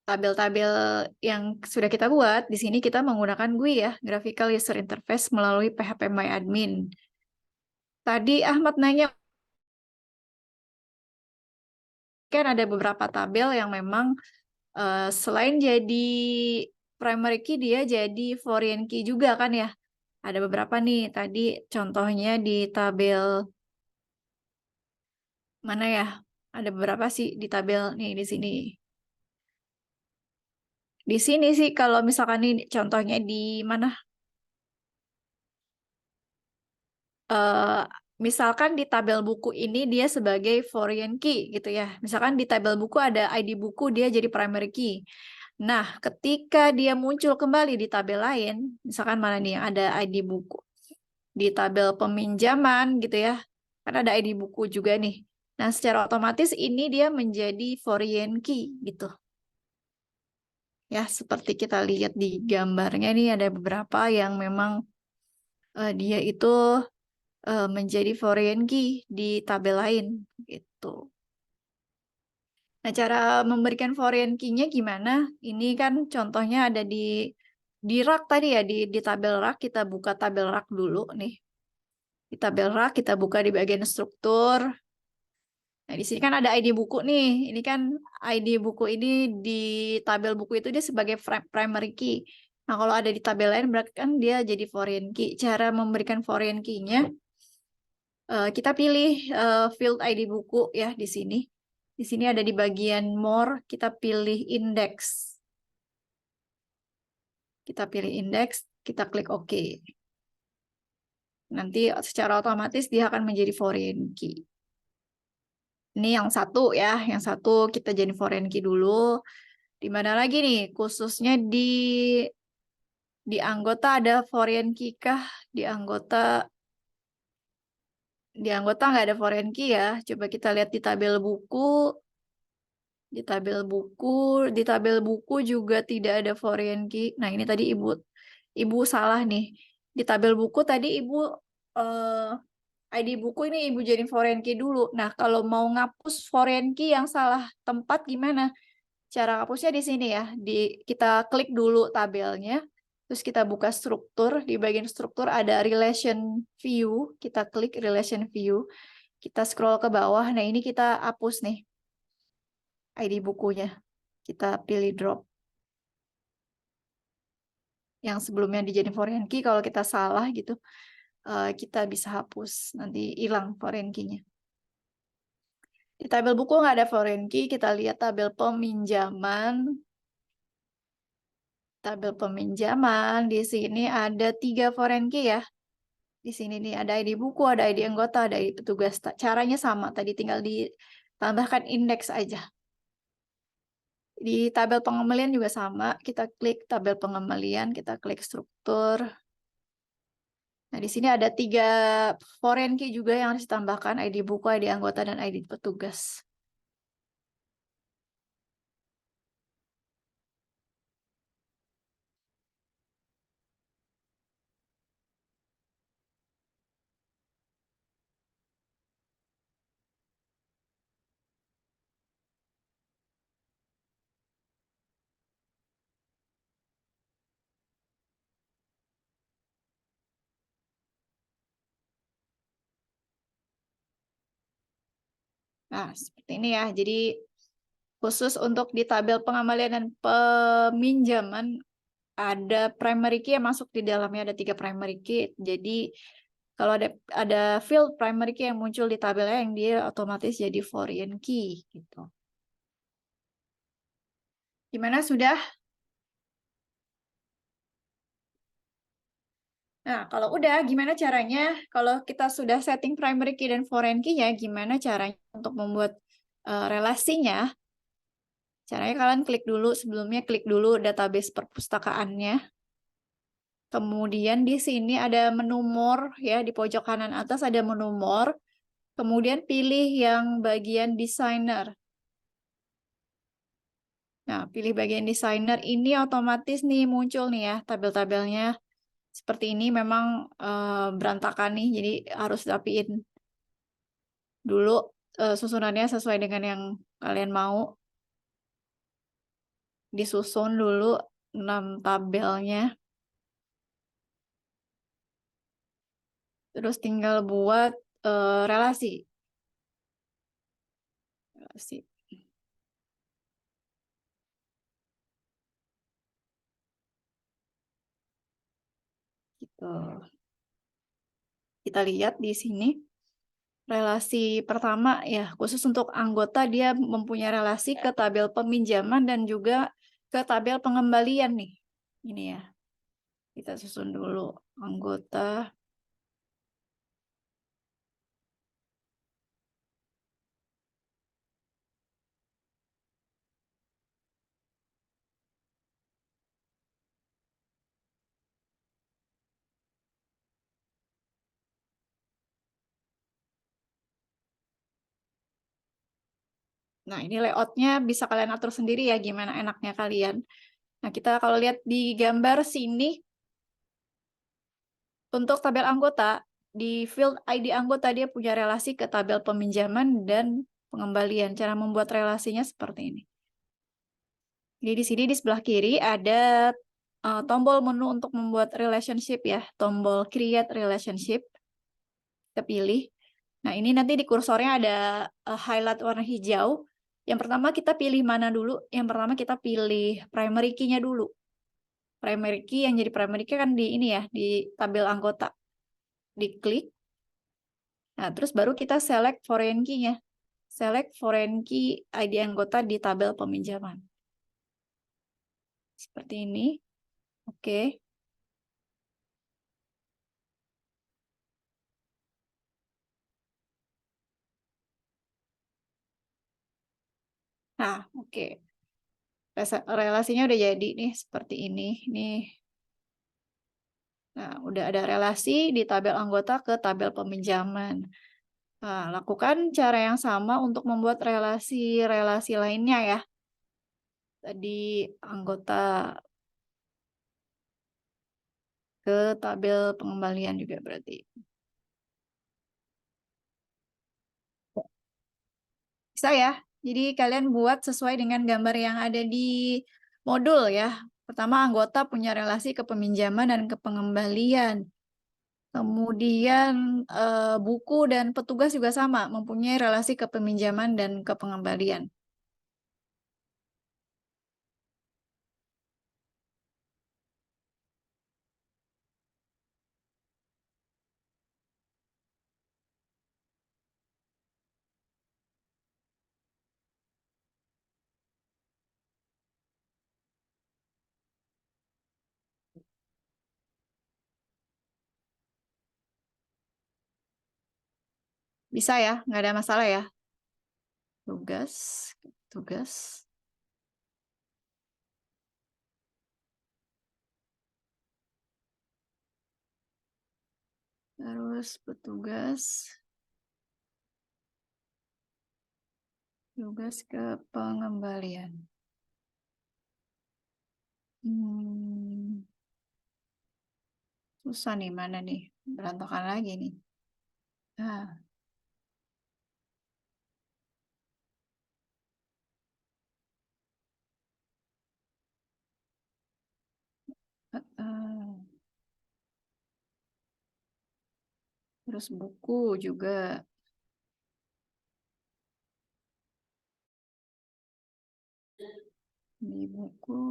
tabel-tabel yang sudah kita buat, di sini kita menggunakan GUI ya, Graphical User Interface melalui PHP-MyAdmin. Tadi Ahmad nanya, kan ada beberapa tabel yang memang selain jadi primary key, dia jadi foreign key juga kan ya. Ada beberapa nih, tadi contohnya di tabel mana ya? Ada beberapa sih di tabel nih di sini. Di sini sih kalau misalkan nih contohnya di mana? Eh, Misalkan di tabel buku ini dia sebagai foreign key gitu ya. Misalkan di tabel buku ada ID buku, dia jadi primary key. Nah, ketika dia muncul kembali di tabel lain, misalkan mana nih yang ada ID buku, di tabel peminjaman gitu ya, kan ada ID buku juga nih. Nah, secara otomatis ini dia menjadi foreign key gitu. Ya, seperti kita lihat di gambarnya nih ada beberapa yang memang dia itu menjadi foreign key di tabel lain gitu. Nah, cara memberikan foreign key-nya gimana? Ini kan contohnya ada di rak tadi ya, di tabel rak. Kita buka tabel rak dulu nih. Di tabel rak kita buka di bagian struktur. Nah, di sini kan ada ID buku nih. Ini kan ID buku ini di tabel buku itu dia sebagai primary key. Nah, kalau ada di tabel lain berarti kan dia jadi foreign key. Cara memberikan foreign key-nya, kita pilih field ID buku ya di sini. Di sini ada di bagian more, kita pilih index. Kita pilih index, kita klik OK. Nanti secara otomatis dia akan menjadi foreign key. Ini yang satu ya, yang satu kita jadi foreign key dulu. Di mana lagi nih? Khususnya di anggota ada foreign key kah? Di anggota nggak ada foreign key ya. Coba kita lihat di tabel buku. Di tabel buku juga tidak ada foreign key. Nah, ini tadi Ibu salah nih. Di tabel buku tadi Ibu ID buku ini Ibu jadi foreign key dulu. Nah, kalau mau ngapus foreign key yang salah tempat gimana? Cara hapusnya di sini ya. Kita klik dulu tabelnya. Terus kita buka struktur. Di bagian struktur ada relation view. Kita klik relation view. Kita scroll ke bawah. Nah, ini kita hapus nih ID bukunya. Kita pilih drop. Yang sebelumnya dijadiin foreign key, kalau kita salah gitu, kita bisa hapus. Nanti hilang foreign key-nya. Di tabel buku nggak ada foreign key. Kita lihat tabel peminjaman. Tabel peminjaman di sini ada 3 foreign key ya. Di sini nih ada ID buku, ada ID anggota, ada ID petugas. Caranya sama, tadi tinggal ditambahkan indeks aja. Di tabel pengembalian juga sama, kita klik tabel pengembalian, kita klik struktur. Nah, di sini ada 3 foreign key juga yang harus ditambahkan, ID buku, ID anggota, dan ID petugas. Nah, seperti ini ya. Jadi khusus untuk di tabel pengembalian dan peminjaman ada primary key yang masuk di dalamnya, ada 3 primary key. Jadi kalau ada field primary key yang muncul di tabelnya yang dia otomatis jadi foreign key gitu. Gimana sudah? Nah, kalau udah gimana caranya? Kalau kita sudah setting primary key dan foreign key-nya, gimana caranya untuk membuat relasinya? Caranya kalian klik dulu, sebelumnya klik dulu database perpustakaannya. Kemudian di sini ada menu more ya, di pojok kanan atas ada menu more. Kemudian pilih yang bagian designer. Nah, pilih bagian designer ini otomatis nih muncul nih ya tabel-tabelnya. Seperti ini memang berantakan nih, jadi harus rapiin dulu susunannya sesuai dengan yang kalian mau. Disusun dulu 6 tabelnya. Terus tinggal buat relasi. Relasi. Gitu. Kita lihat di sini. Relasi pertama ya, khusus untuk anggota dia mempunyai relasi ke tabel peminjaman dan juga ke tabel pengembalian nih. Ini ya. Kita susun dulu anggota. Nah, ini layoutnya bisa kalian atur sendiri ya, gimana enaknya kalian. Nah, kita kalau lihat di gambar sini, untuk tabel anggota, di field ID anggota dia punya relasi ke tabel peminjaman dan pengembalian. Cara membuat relasinya seperti ini. Jadi di sini di sebelah kiri ada tombol menu untuk membuat relationship ya, tombol create relationship. Kita pilih. Nah, ini nanti di kursornya ada highlight warna hijau. Yang pertama kita pilih mana dulu? Yang pertama kita pilih primary key-nya dulu. Primary key yang jadi primary key kan di ini ya, di tabel anggota. Diklik. Nah, terus baru kita select foreign key-nya. Select foreign key ID anggota di tabel peminjaman. Seperti ini. Oke. Nah, oke. Relasinya udah jadi nih seperti ini. Nih. Nah, udah ada relasi di tabel anggota ke tabel peminjaman. Nah, lakukan cara yang sama untuk membuat relasi-relasi lainnya ya. Tadi anggota ke tabel pengembalian juga berarti. Bisa ya. Jadi kalian buat sesuai dengan gambar yang ada di modul ya. Pertama, anggota punya relasi ke peminjaman dan ke pengembalian. Kemudian buku dan petugas juga sama, mempunyai relasi ke peminjaman dan ke pengembalian. Bisa ya, nggak ada masalah ya. Tugas, tugas. Terus petugas, tugas ke pengembalian. Susah nih, mana nih? Berantakan lagi nih. Ah, ah. Terus buku juga. Di buku.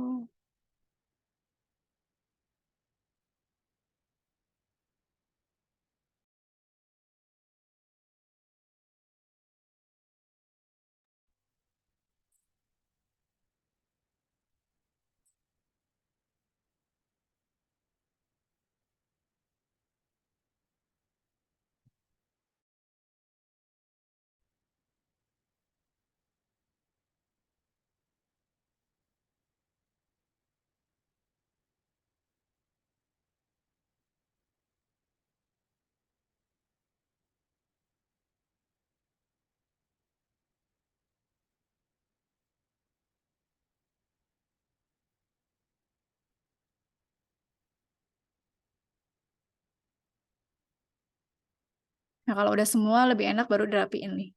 Nah, kalau udah semua lebih enak baru dirapiin nih.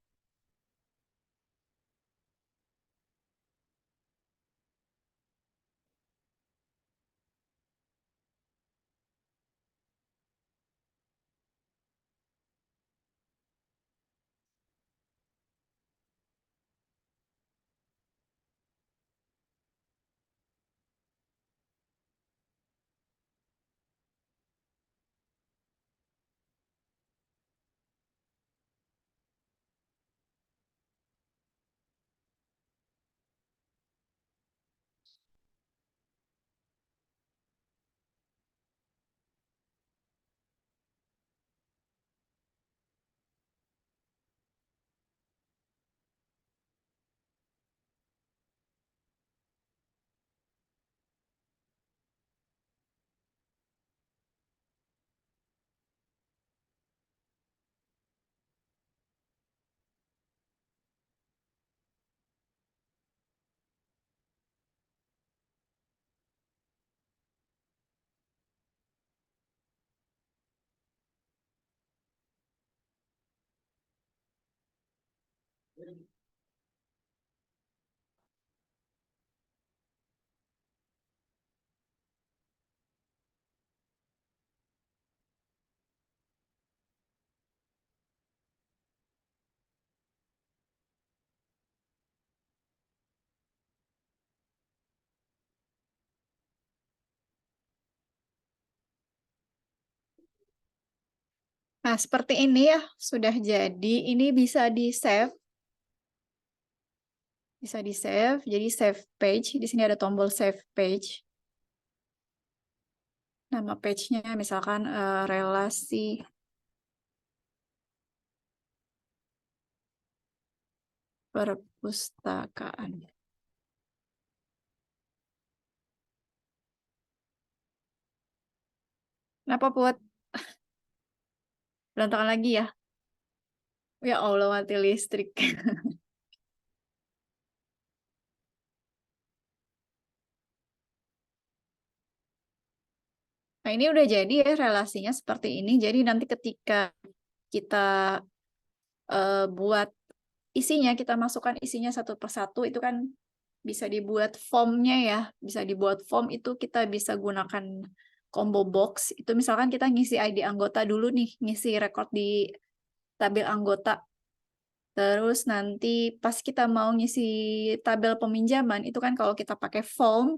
Nah, seperti ini ya, sudah jadi. Ini bisa di-save. Bisa di-save, jadi save page. Di sini ada tombol save page. Nama page-nya misalkan relasi. perpustakaan. Kenapa Put? Berantakan lagi ya? Ya Allah, mati listrik. Nah, ini udah jadi ya relasinya seperti ini. Jadi nanti ketika kita buat isinya, kita masukkan isinya satu persatu, itu kan bisa dibuat formnya ya. Bisa dibuat form itu kita bisa gunakan combo box. Itu misalkan kita ngisi ID anggota dulu nih, ngisi record di tabel anggota. Terus nanti pas kita mau ngisi tabel peminjaman, itu kan kalau kita pakai form,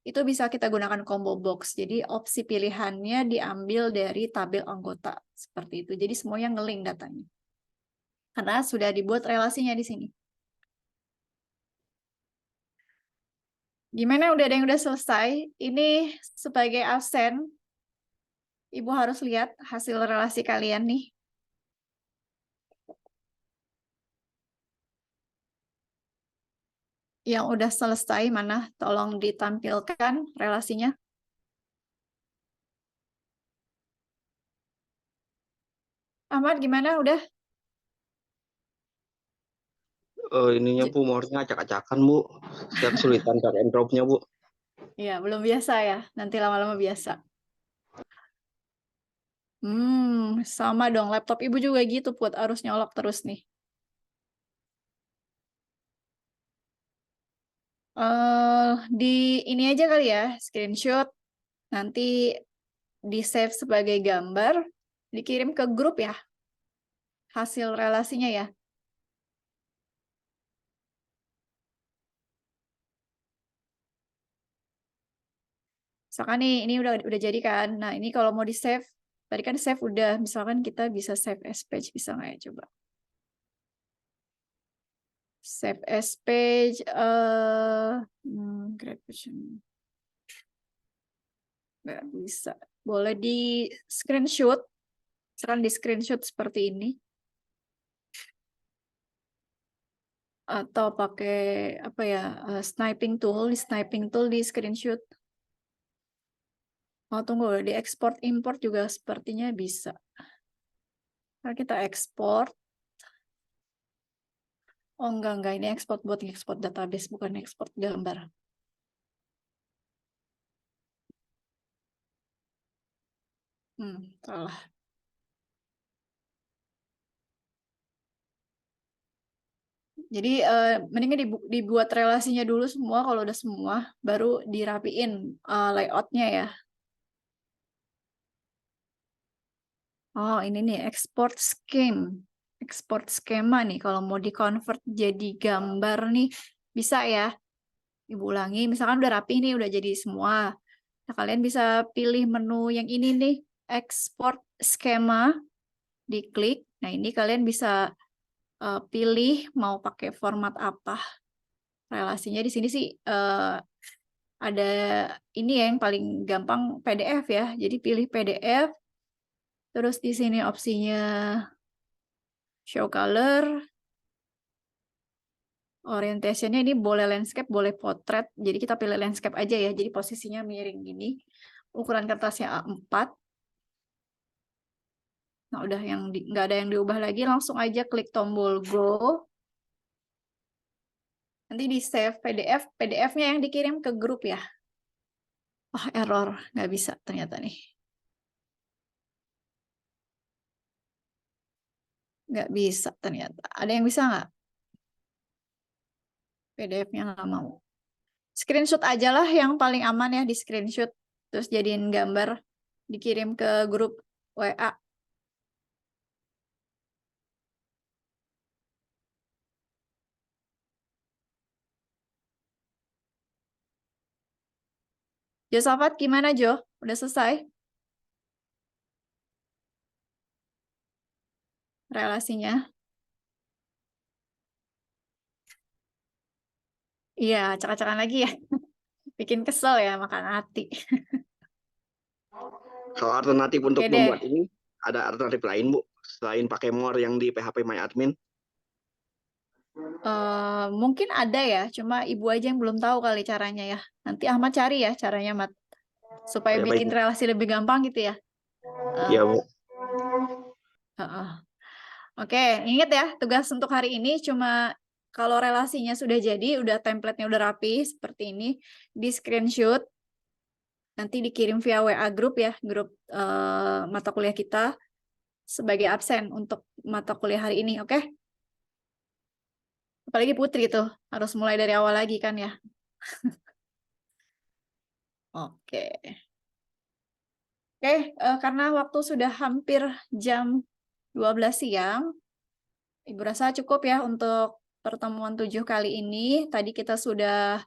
itu bisa kita gunakan combo box. Jadi opsi pilihannya diambil dari tabel anggota. Seperti itu. Jadi semuanya nge-link datanya. Karena sudah dibuat relasinya di sini. Gimana, udah ada yang udah selesai? Ini sebagai absen, Ibu harus lihat hasil relasi kalian nih. Yang udah selesai mana? Tolong ditampilkan relasinya. Ahmad, gimana? Udah? Ininya Bu, mouse-nya acak-acakan Bu. Saya kesulitan drag and drop-nya Bu. Iya, belum biasa ya. Nanti lama-lama biasa. Sama dong. Laptop Ibu juga gitu, Put. Harus nyolok terus nih. Di ini aja kali ya, screenshot. Nanti di-save sebagai gambar. Dikirim ke grup ya. Hasil relasinya ya. Misalkan nih, ini udah jadi kan. Nah, ini kalau mau di-save, tadi kan save udah. Misalkan kita bisa save as page, bisa nggak ya? Coba. Save as page, create version. Nggak bisa. Boleh di screenshot. Misalkan di screenshot seperti ini. Atau pakai apa ya, sniping tool. Di sniping tool di screenshot. Oh, tunggu, di export import juga sepertinya bisa. Nah, kita ekspor. Oh, enggak. Ini ekspor buat ekspor database, bukan ekspor gambar. Salah. Jadi mendingan dibuat relasinya dulu semua. Kalau udah semua, baru dirapiin layoutnya ya. Oh, ini nih export scheme. Export skema nih. Kalau mau di-convert jadi gambar nih, bisa ya. Ibu ulangi, misalkan udah rapi nih, udah jadi semua. Nah, kalian bisa pilih menu yang ini nih, export skema, diklik. Nah, ini kalian bisa pilih mau pakai format apa. Relasinya di sini sih ada ini ya, yang paling gampang PDF ya. Jadi pilih PDF. Terus di sini opsinya show color. Orientationnya ini boleh landscape, boleh portrait. Jadi kita pilih landscape aja ya. Jadi posisinya miring gini. Ukuran kertasnya A4. Nah, udah nggak ada yang diubah lagi. Langsung aja klik tombol Go. Nanti di save PDF. PDF-nya yang dikirim ke grup ya. Oh, error. Nggak bisa ternyata nih. Nggak bisa ternyata. Ada yang bisa nggak? PDF-nya nggak mau. Screenshot aja lah yang paling aman ya, di screenshot. Terus jadiin gambar. Dikirim ke grup WA. Josafat gimana Jo? Udah selesai relasinya? Iya, acak-acakan lagi ya. Bikin kesel ya, makan hati. Kalau alternatif untuk Oke deh. membuat ini, ada alternatif lain Bu, selain pakai more yang di PHP MyAdmin? Mungkin ada ya, cuma ibu aja yang belum tahu kali caranya ya. Nanti Ahmad cari ya caranya, Mat, supaya Ya, bikin baik. relasi lebih gampang gitu ya. Ya, Bu. Heeh. Oke, ingat ya, tugas untuk hari ini cuma kalau relasinya sudah jadi, udah template-nya udah rapi seperti ini, di screenshot, nanti dikirim via WA grup ya, grup mata kuliah kita sebagai absen untuk mata kuliah hari ini, oke? Apalagi Putri tuh, harus mulai dari awal lagi kan ya. Oke. Oke, karena waktu sudah hampir jam 12 siang, Ibu rasa cukup ya untuk pertemuan 7 kali ini. Tadi kita sudah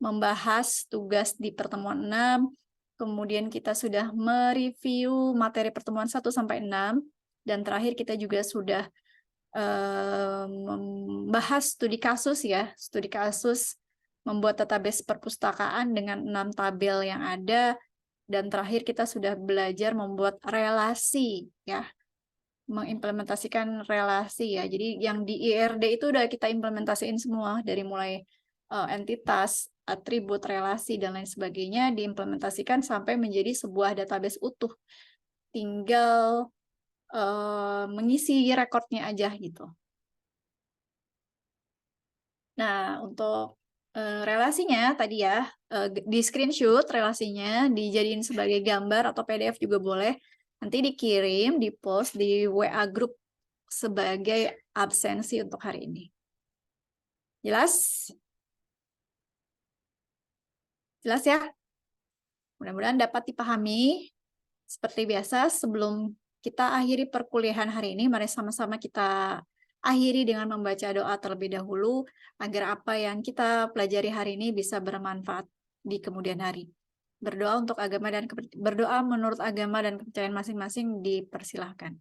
membahas tugas di pertemuan 6, kemudian kita sudah mereview materi pertemuan 1 sampai 6, dan terakhir kita juga sudah membahas studi kasus ya, studi kasus membuat database perpustakaan dengan 6 tabel yang ada, dan terakhir kita sudah belajar membuat relasi ya, mengimplementasikan relasi ya. Jadi yang di IRD itu udah kita implementasiin semua dari mulai entitas, atribut, relasi dan lain sebagainya diimplementasikan sampai menjadi sebuah database utuh. Tinggal mengisi rekodnya aja gitu. Nah, untuk relasinya tadi ya, di screenshot relasinya dijadiin sebagai gambar atau PDF juga boleh. Nanti dikirim, di-post di WA group sebagai absensi untuk hari ini. Jelas? Jelas ya? Mudah-mudahan dapat dipahami. Seperti biasa, sebelum kita akhiri perkuliahan hari ini, mari sama-sama kita akhiri dengan membaca doa terlebih dahulu, agar apa yang kita pelajari hari ini bisa bermanfaat di kemudian hari. Berdoa untuk agama dan berdoa menurut agama dan kepercayaan masing-masing dipersilahkan.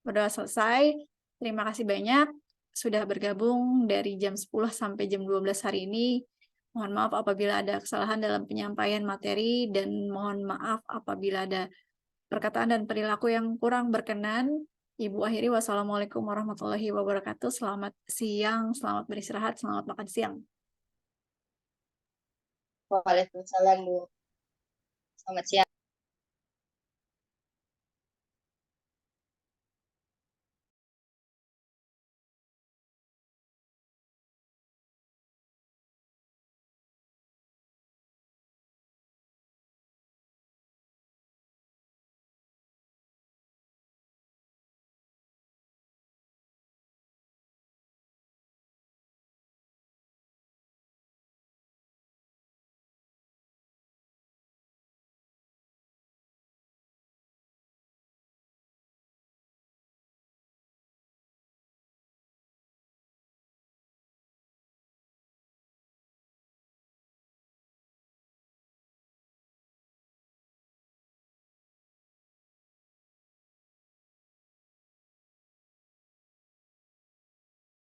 Berdoa selesai. Terima kasih banyak sudah bergabung dari jam 10 sampai jam 12 hari ini. Mohon maaf apabila ada kesalahan dalam penyampaian materi dan mohon maaf apabila ada perkataan dan perilaku yang kurang berkenan. Ibu akhiri, wassalamualaikum warahmatullahi wabarakatuh. Selamat siang, selamat beristirahat, selamat makan siang. Waalaikumsalam, Bu. Selamat siang.